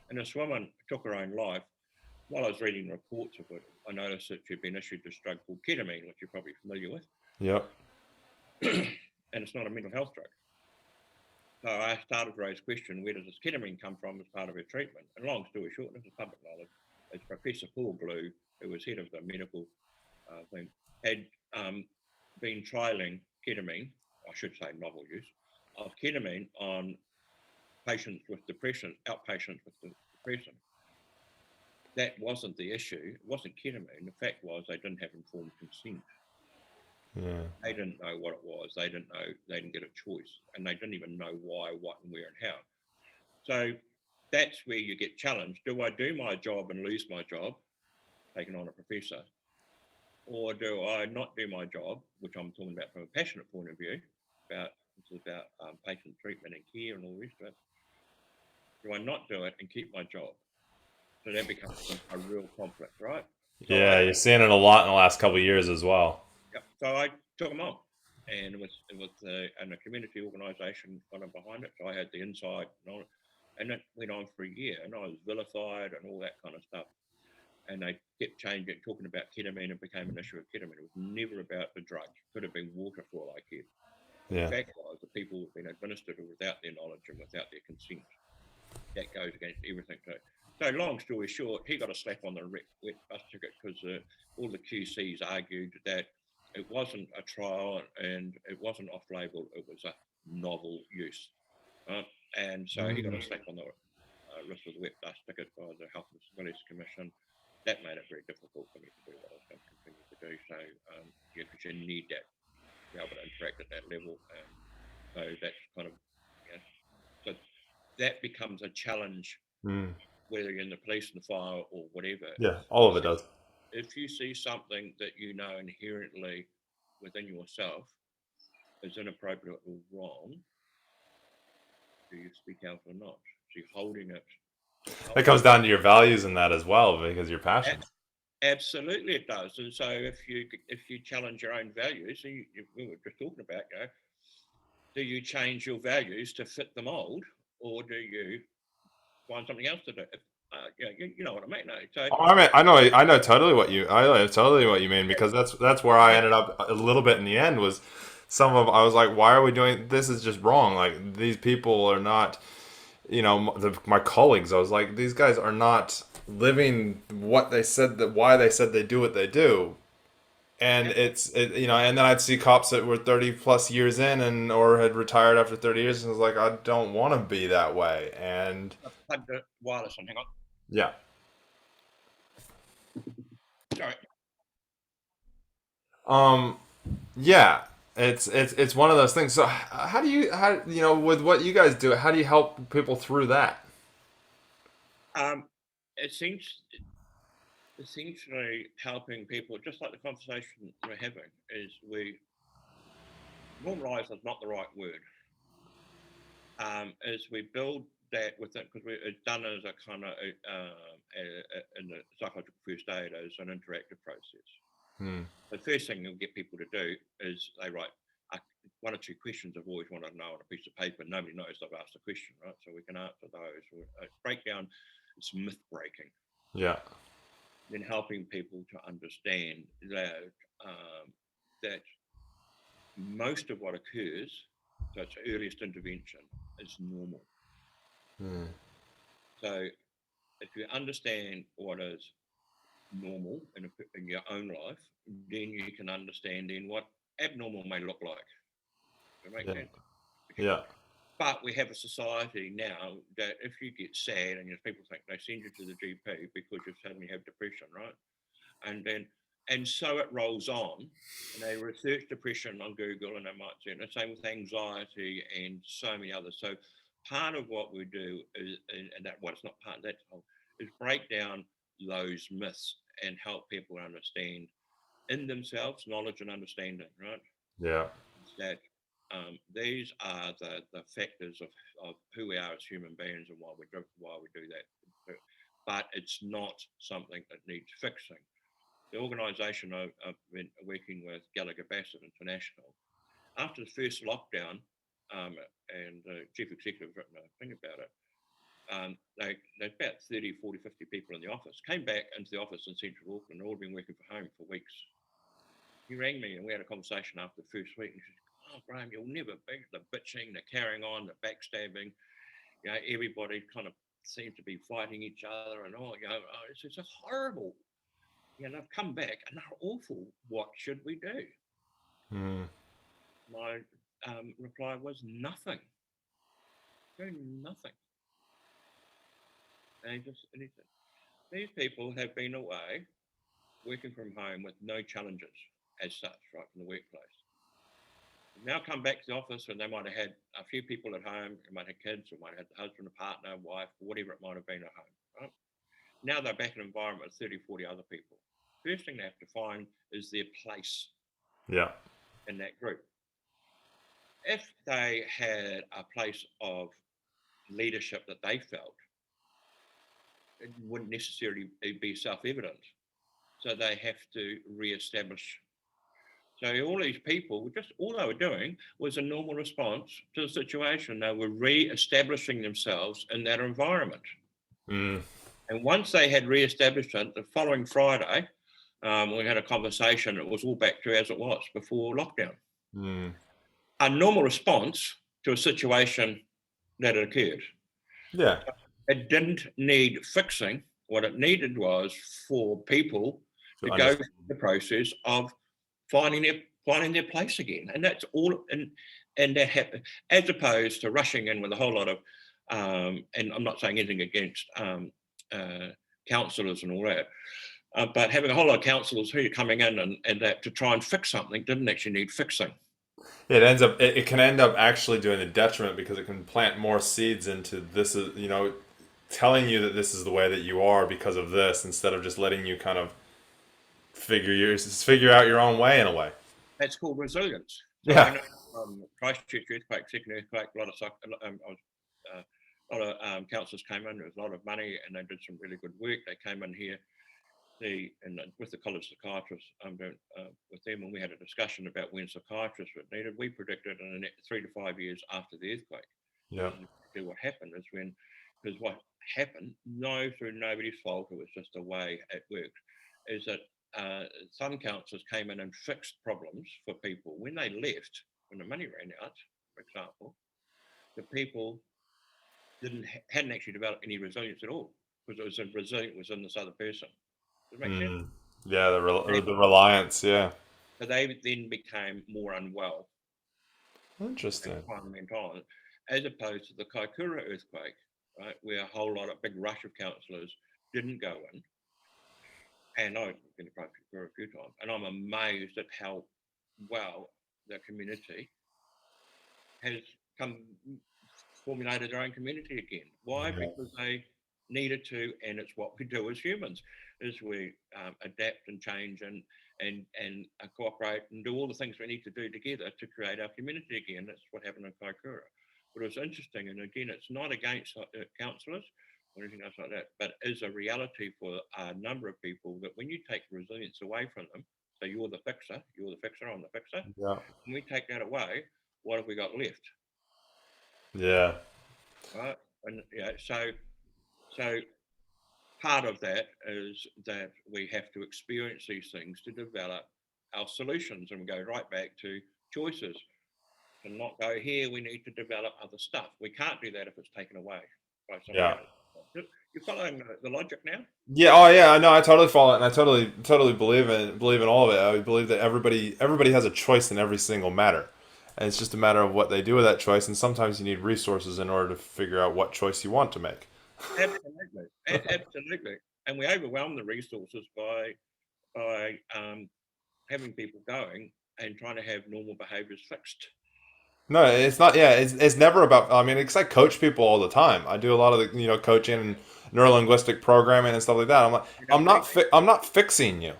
And this woman took her own life. While I was reading reports of it, I noticed that she'd been issued this drug called ketamine, which you're probably familiar with. Yep. And it's not a mental health drug. So I started to raise the question, where does this ketamine come from as part of her treatment? And long story short, this is public knowledge, it's Professor Paul Glue, who was head of the medical thing, had been trialling ketamine, I should say novel use, of ketamine on patients with depression, outpatients with depression. That wasn't the issue. It wasn't ketamine. The fact was they didn't have informed consent. Yeah. They didn't know what it was. They didn't know. They didn't get a choice, and they didn't even know why, what, and where, and how. So that's where you get challenged. Do I do my job and lose my job, taking on a professor, or do I not do my job, which I'm talking about from a passionate point of view, about patient treatment and care and all the rest of it? Do I not do it and keep my job? So that becomes a real conflict, right? So Yeah, you're seeing it a lot in the last couple of years as well. so I took them on. and and a community organisation kind of behind it. So I had the inside knowledge, and it went on for a year, and I was vilified and all that kind of stuff. And they kept changing, talking about ketamine. It became an issue of ketamine. It was never about the drug. It could have been water for all I cared. But the Yeah. fact was, the people who've been administered it without their knowledge and without their consent. That goes against everything. So long story short, he got a slap on the wet bus ticket because all the QCs argued that it wasn't a trial and it wasn't off-label. It was a novel use. And so he got a slap on the wrist with a wet bus ticket by the Health and Disabilities Commission. That made it very difficult for me to do what I was going to continue to do. So, because you need that to be able to interact at that level. So that's kind of, so that becomes a challenge, whether you're in the police and the fire or whatever. Yeah, all of it does. If you see something that you know inherently within yourself is inappropriate or wrong, do you speak out or not? So you're holding it. It comes down to your values in that as well, because you're passionate. Absolutely, it does. And so if you challenge your own values, we were just talking about, do you change your values to fit the mold, or do you find something else to do? You know what I mean. No? So, I mean, I know totally what you mean, because that's where I ended up a little bit in the end. Was I was like, why are we doing this? Is just wrong. Like, these people are not, my colleagues. I was like, these guys are not living what they said, that why they said they do what they do. And and then I'd see cops that were 30 plus years in or had retired after 30 years, and I was like, I don't want to be that way. And I plugged the wireless on. Hang on. yeah. Sorry. Yeah, it's one of those things. So how do you with what you guys do, how do you help people through that? It seems essentially helping people, just like the conversation we're having, is we normalize is not the right word. Is we build that with it, because it's done as a kind of in the psychological first aid as an interactive process. The first thing you'll get people to do is they write one or two questions I've always wanted to know on a piece of paper. Nobody knows I've asked a question, right? So we can answer those. Break down, it's myth breaking. Yeah. Then helping people to understand that that most of what occurs, so it's earliest intervention, is normal. So if you understand what is normal in your own life, then you can understand then what abnormal may look like. Does that make sense? Yeah. But we have a society now that if you get sad, and people think they send you to the GP because you suddenly have depression, right? And so it rolls on, and they research depression on Google, and they might say the same with anxiety and so many others. So part of what we do is, and that it's not part of that, is break down those myths and help people understand in themselves knowledge and understanding, right? Yeah. That these are the factors of who we are as human beings and why we do that. But it's not something that needs fixing. The organisation I've been working with, Gallagher Bassett International, after the first lockdown, and the chief executive written a thing about it, they about 30, 40, 50 people in the office came back into the office in central Auckland. They'd all been working from home for weeks. He rang me and we had a conversation after the first week. And he said, "Oh, Graham, you'll never be the bitching, the carrying on, the backstabbing. Everybody kind of seems to be fighting each other, and it's a horrible. They've come back and they're awful. What should we do?" My reply was nothing. Do nothing. And these people have been away working from home with no challenges as such, right, from the workplace. They've now come back to the office, and they might have had a few people at home. They might have kids, or might have had the husband, a partner, wife, whatever it might have been at home. Right? Now they're back in an environment with 30, 40 other people. First thing they have to find is their place in that group. If they had a place of leadership that they felt, it wouldn't necessarily be self-evident. So they have to re-establish So all these people, just all they were doing was a normal response to the situation. They were re-establishing themselves in that environment. Mm. And once they had re-established it, the following Friday, we had a conversation. It was all back to as it was before lockdown. Mm. A normal response to a situation that had occurred. Yeah. It didn't need fixing. What it needed was for people To to go understand. through the process of finding their place again, and that's all. And that happened as opposed to rushing in with a whole lot of. And I'm not saying anything against counsellors and all that, but having a whole lot of counsellors who are coming in and that to try and fix something didn't actually need fixing. It can end up actually doing a detriment because it can plant more seeds into this is, telling you that this is the way that you are because of this, instead of just letting you kind of figure out your own way in a way. That's called resilience. So I Yeah. know Christchurch earthquake, second earthquake, a lot of councillors came in. There was a lot of money, and they did some really good work. They came in here, with the college psychiatrists, with them, and we had a discussion about when psychiatrists were needed. We predicted in the 3 to 5 years after the earthquake. Yeah. Exactly what happened is because what happened, no, through nobody's fault, it was just the way it worked, is that some councillors came in and fixed problems for people. When they left, when the money ran out, for example, the people hadn't actually developed any resilience at all, because it was a resilience was in this other person. Does it make sense? Mm. Yeah. They, The reliance. Yeah. so they then became more unwell as Interesting. time went on, as opposed to the Kaikoura earthquake, right, where a whole lot of big rush of councillors didn't go in. And I've been to Kaikoura a few times, and I'm amazed at how well the community has formulated their own community again. Why? Yeah. Because they needed to, and it's what we do as humans, is we adapt and change and cooperate and do all the things we need to do together to create our community again. That's what happened in Kaikoura. But it was interesting, and again, it's not against councillors or anything else like that, but is a reality for a number of people that when you take resilience away from them, so you're the fixer, I'm the fixer, Yeah. when we take that away, what have we got left? Yeah. Right? And yeah, so part of that is that we have to experience these things to develop our solutions, and we go right back to choices. To not go here, we need to develop other stuff. We can't do that if it's taken away by somebody Yeah. else. You're following the logic now? Yeah. Oh, yeah. I know. I totally follow it, and I totally believe in all of it. I believe that everybody has a choice in every single matter, and it's just a matter of what they do with that choice. And sometimes you need resources in order to figure out what choice you want to make. Absolutely, absolutely. And we overwhelm the resources by having people going and trying to have normal behaviours fixed. No, it's not. Yeah, it's never about. I mean, it's like coach people all the time. I do a lot of the coaching and neurolinguistic programming and stuff like that. I'm like, PWD. I'm not fixing you.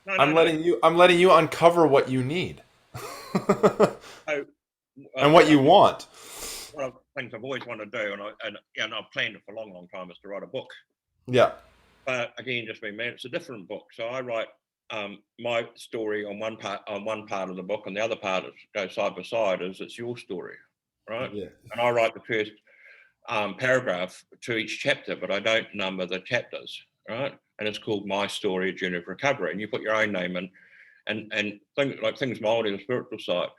No, no, no. I'm letting you uncover what you need So, and what what you want. one of the things I've always wanted to do, and I've planned it for a long, long time, is to write a book. Yeah. But again, just being man, it's a different book. So I write my story on one part of the book, and the other part is goes side by side. Is it's your story, right? Yeah. And I write the first paragraph to each chapter, but I don't number the chapters, right? And it's called My Story: A Journey of Recovery, and you put your own name in, and things mold in the spiritual side.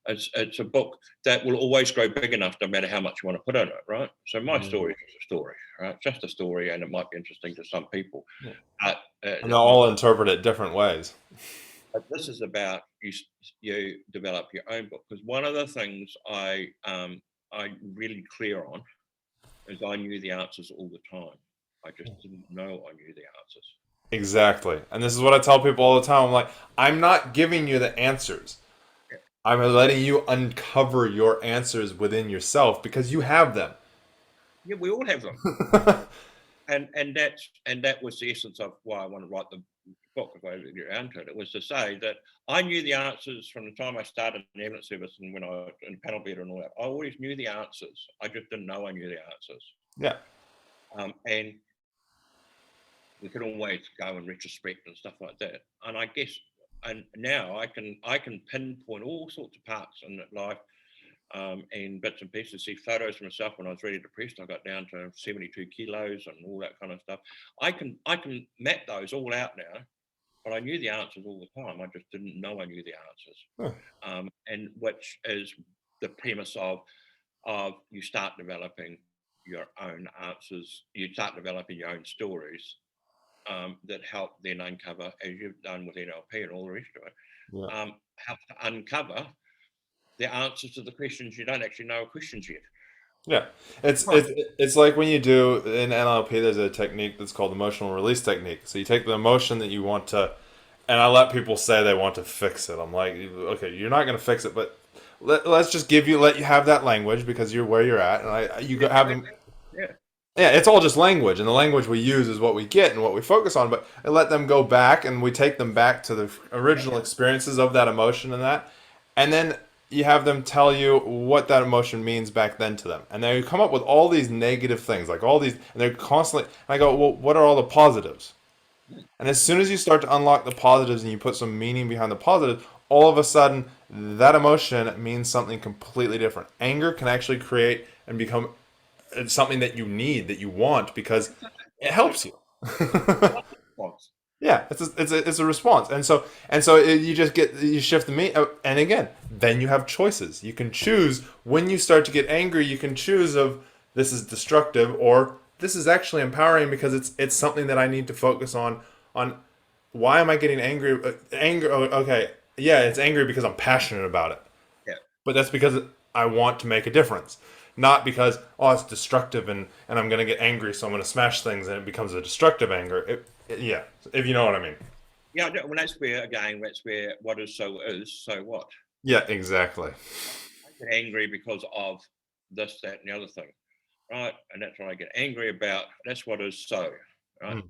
It's a book that will always grow big enough, no matter how much you want to put in it, right? So my Mm. story is just a story, right? Just a story, and it might be interesting to some people, Yeah. but And they'll it's not. all interpret it different ways. But this is about you develop your own book, because one of the things I really clear on is I knew the answers all the time. I just didn't know I knew the answers. Exactly. And this is what I tell people all the time. I'm like, I'm not giving you the answers. Yeah, I'm letting you uncover your answers within yourself because you have them. yeah, we all have them, and that was the essence of why I want to write the book. If I get around to it, it was to say that I knew the answers from the time I started in the ambulance service and when I was in panel beater and all that. I always knew the answers. I just didn't know I knew the answers. Yeah. And we can always go in retrospect and stuff like that. And I guess and now I can pinpoint all sorts of parts in life, and bits and pieces. See photos of myself when I was really depressed. I got down to 72 kilos and all that kind of stuff. I can map those all out now, but I knew the answers all the time. I just didn't know I knew the answers, Huh. and which is the premise of you start developing your own answers. You start developing your own stories, that help then uncover, as you've done with NLP and all the rest of it, Yeah. help to uncover the answers to the questions you don't actually know are questions yet. Yeah, it's Right. it's it's like when you do in NLP, there's a technique that's called emotional release technique. So you take the emotion that you want to, and I let people say they want to fix it. I'm like, okay, you're not going to fix it, but let's just let you have that language because you're where you're at, and Yeah, have them. exactly. Yeah. Yeah, it's all just language, and the language we use is what we get and what we focus on. But I let them go back, and we take them back to the original experiences of that emotion and then you have them tell you what that emotion means back then to them, and then you come up with all these negative things, like all these, and they're constantly. And I go, well, what are all the positives? And as soon as you start to unlock the positives and you put some meaning behind the positive, all of a sudden that emotion means something completely different. Anger can actually create and become something that you need, that you want, because it It's a helps you. response. Yeah, it's a response, you just you shift the meat, and again, then you have choices. You can choose when you start to get angry. You can choose of this is destructive or this is actually empowering because it's something that I need to focus on. Why am I getting angry? Anger. Okay, yeah, it's angry because I'm passionate about it, Yeah. but that's because I want to make a difference, not because it's destructive and I'm gonna get angry, so I'm gonna smash things and it becomes a destructive anger. Yeah, if you know what I mean. Yeah. Well, that's where, again, that's where what is, so what? Yeah, exactly. I get angry because of this, that, and the other thing, right? And that's what I get angry about. That's what is so, right? Mm.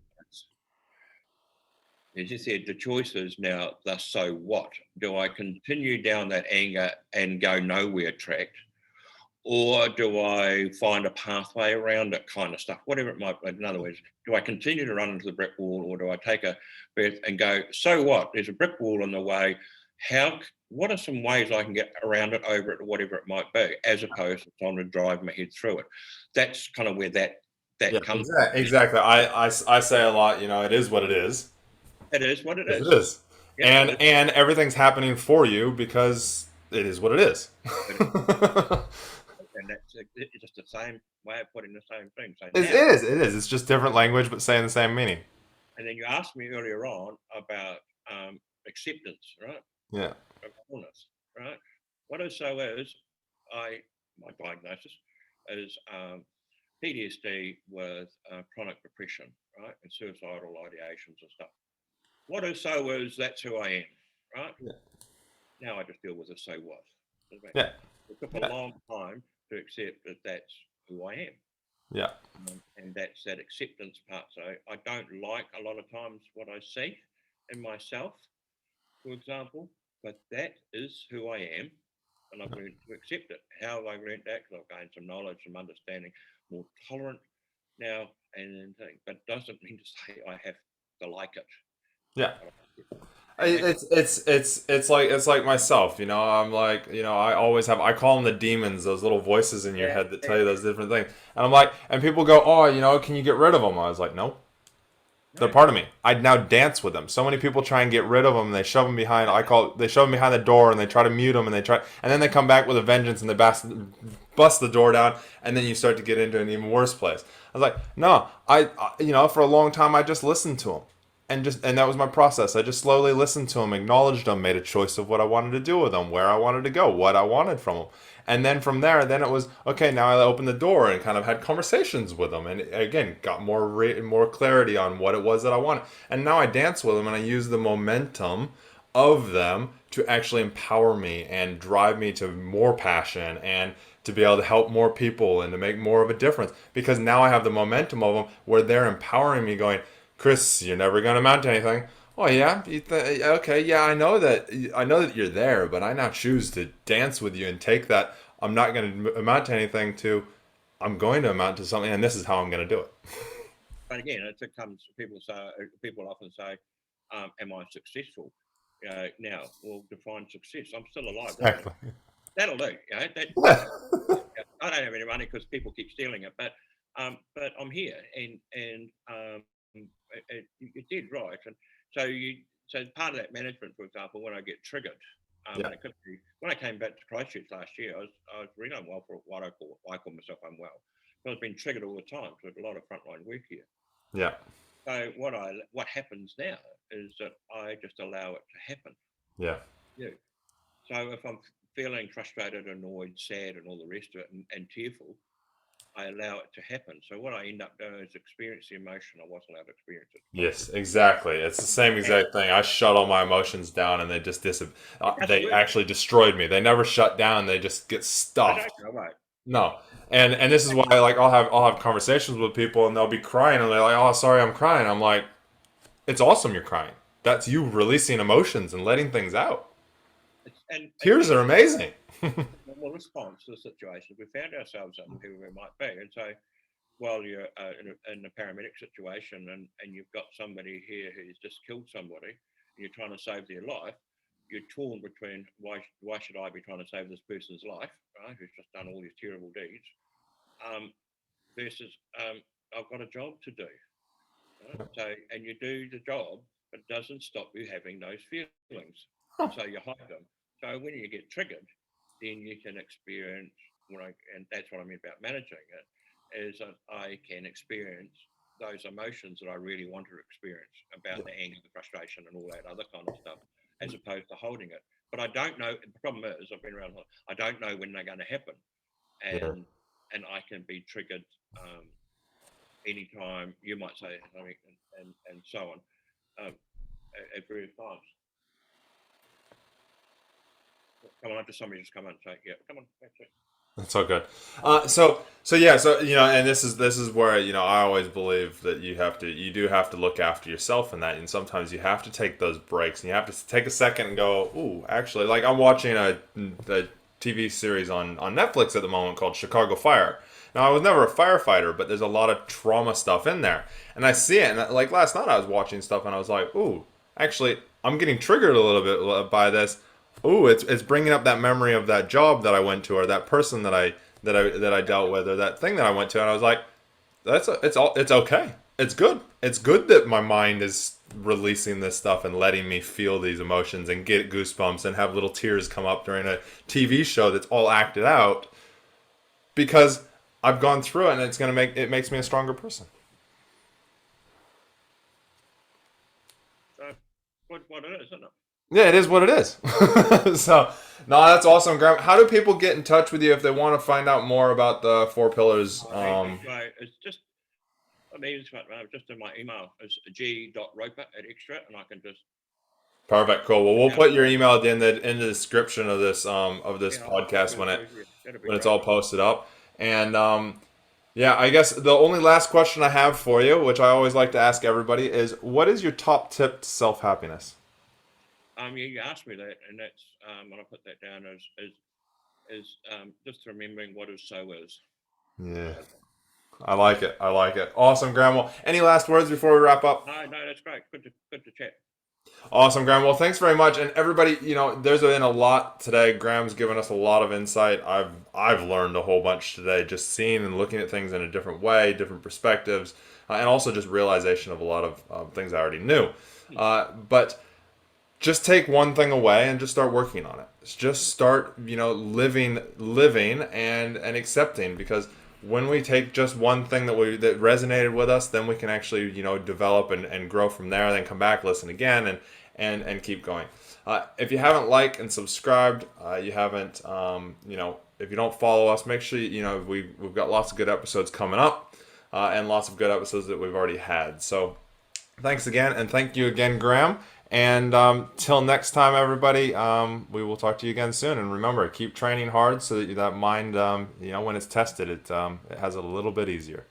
As you said, the choice is now the so what? Do I continue down that anger and go nowhere track? Or do I find a pathway around it, kind of stuff, whatever it might be? In other words, do I continue to run into the brick wall, or do I take a breath and go, so what? There's a brick wall in the way. What are some ways I can get around it, over it, or whatever it might be, as opposed to trying to drive my head through it? That's kind of where Yeah, that comes from. exactly. Exactly. I say a lot. It is what it is. It is what it Because it is. is, Yeah, it is. and everything's happening for you because it is what it is. It is. And it's just the same way of putting the same thing. So It now, is. It is. It's just different language, but saying the same meaning. and then you asked me earlier on about, acceptance, right? Yeah. Of illness, right? What is so is, my diagnosis is, PTSD with, chronic depression, right, and suicidal ideations and stuff. What is so is, that's who I am, right? Yeah. Now I just deal with the so what. Yeah. It took a Yeah. long time to accept that that's who I am. Yeah. And that's that acceptance part. So I don't like a lot of times what I see in myself, for example, but that is who I am, and I've learned to accept it. How have I learned that? Because I've gained some knowledge, some understanding, more tolerant now, and but doesn't mean to say I have to like it. Yeah. And that's It's like myself. I'm like, I always have. I call them the demons, those little voices in your yeah, head that tell yeah, you those different things. And I'm like, and people go, oh, can you get rid of them? I was like, no. They're no, part of me. I now dance with them. So many people try and get rid of them. And they shove them behind. They shove them behind the door, and they try to mute them, and then they come back with a vengeance, and they bust the door down, and then you start to get into an even worse place. I was like, no, for a long time I just listened to them, and that was my process. I just slowly listened to them, acknowledged them, made a choice of what I wanted to do with them, where I wanted to go, what I wanted from them. And then from there, then it was okay. Now I opened the door and kind of had conversations with them, and again got more clarity on what it was that I wanted. And now I dance with them, and I use the momentum of them to actually empower me and drive me to more passion and to be able to help more people and to make more of a difference. Because now I have the momentum of them where they're empowering me, going, Chris, you're never going to amount to anything. Oh yeah, okay, yeah, I know that you're there, but I now choose to dance with you and take that. I'm not going to amount to anything. I'm going to amount to something, and this is how I'm going to do it. but again, it comes. People often say, "Am I successful?" now will define success. I'm still alive. Exactly. That'll do. Yeah. I don't have any money because people keep stealing it, but I'm here, and you did right, and so part of that management, for example, when I get triggered, Yeah. and it could be when I came back to Christchurch last year, I was really unwell for what I call myself unwell. So I've been triggered all the time. So I have a lot of frontline work here. Yeah. So what happens now is that I just allow it to happen. Yeah. Yeah. So if I'm feeling frustrated, annoyed, sad, and all the rest of it, and tearful, I allow it to happen. So what I end up doing is experience the emotion I wasn't allowed to experience it. Yes, exactly. It's the same And exact thing. I shut all my emotions down, and they just it doesn't they work. actually destroyed me. They never shut down. They just get I stuffed. don't know, right? No, and this is why like I'll have conversations with people, and they'll be crying, and they're like, "Oh, sorry, I'm crying." I'm like, "It's awesome, you're crying. That's you releasing emotions and letting things out. And Tears we are amazing." normal response to the situation we found ourselves in, whoever it might be. And so while you're in a paramedic situation, and you've got somebody here who's just killed somebody, and you're trying to save their life, you're torn between why should I be trying to save this person's life, right? Who's just done all these terrible deeds, um, versus I've got a job to do. Right? So, and you do the job, but it doesn't stop you having those feelings. And so you hide them. So when you get triggered, then you can experience and that's what I mean about managing it, is that I can experience those emotions that I really want to experience about the anger, the frustration, and all that other kind of stuff, as opposed to holding it. But I don't know. The problem is, I've been around. I don't know when they're going to happen, Yeah. and I can be triggered anytime. You might say something, and so on, at various times. Come on, just somebody just come on and say, yeah, come on, that's it. That's all good. So yeah, so and this is where I always believe that you do have to look after yourself in that, and sometimes you have to take those breaks, and you have to take a second and go, ooh, actually, like I'm watching a TV series on Netflix at the moment called Chicago Fire. Now I was never a firefighter, but there's a lot of trauma stuff in there, and I see it. And like last night, I was watching stuff, and I was like, ooh, actually, I'm getting triggered a little bit by this. Ooh, it's bringing up that memory of that job that I went to, or that person that I dealt with, or that thing that I went to, and I was like, it's okay. It's good. It's good that my mind is releasing this stuff and letting me feel these emotions and get goosebumps and have little tears come up during a TV show that's all acted out, because I've gone through it, and it makes me a stronger person. So, what it is, isn't it? Yeah, it is what it is. So, no, that's awesome, Graham. How do people get in touch with you if they want to find out more about the four pillars? It's just, I mean, it's just in my email. It's g.roper@extra, and I can just. Perfect, cool. Well, we'll put your email in the description of this podcast That'd be when it's great. all posted up. And yeah, I guess the only last question I have for you, which I always like to ask everybody, is what is your top tip to self happiness? You asked me that, and that's when I put that down is just remembering what is so is. Yeah, I like it. I like it. Awesome, Graham. Well, any last words before we wrap up? No, that's great. Good to chat. Awesome, Graham. Well, thanks very much. And everybody, there's been a lot today. Graham's given us a lot of insight. I've learned a whole bunch today, just seeing and looking at things in a different way, different perspectives, and also just realization of a lot of things I already knew. But just take one thing away and just start working on it. Just start, living and accepting, because when we take just one thing that resonated with us, then we can actually, develop and grow from there, and then come back, listen again, and keep going. If you haven't liked and subscribed, you haven't, if you don't follow us, make sure, we've got lots of good episodes coming up, and lots of good episodes that we've already had. So thanks again, and thank you again, Graham. And till next time, everybody, we will talk to you again soon. And remember, keep training hard so that mind, when it's tested, it has it a little bit easier.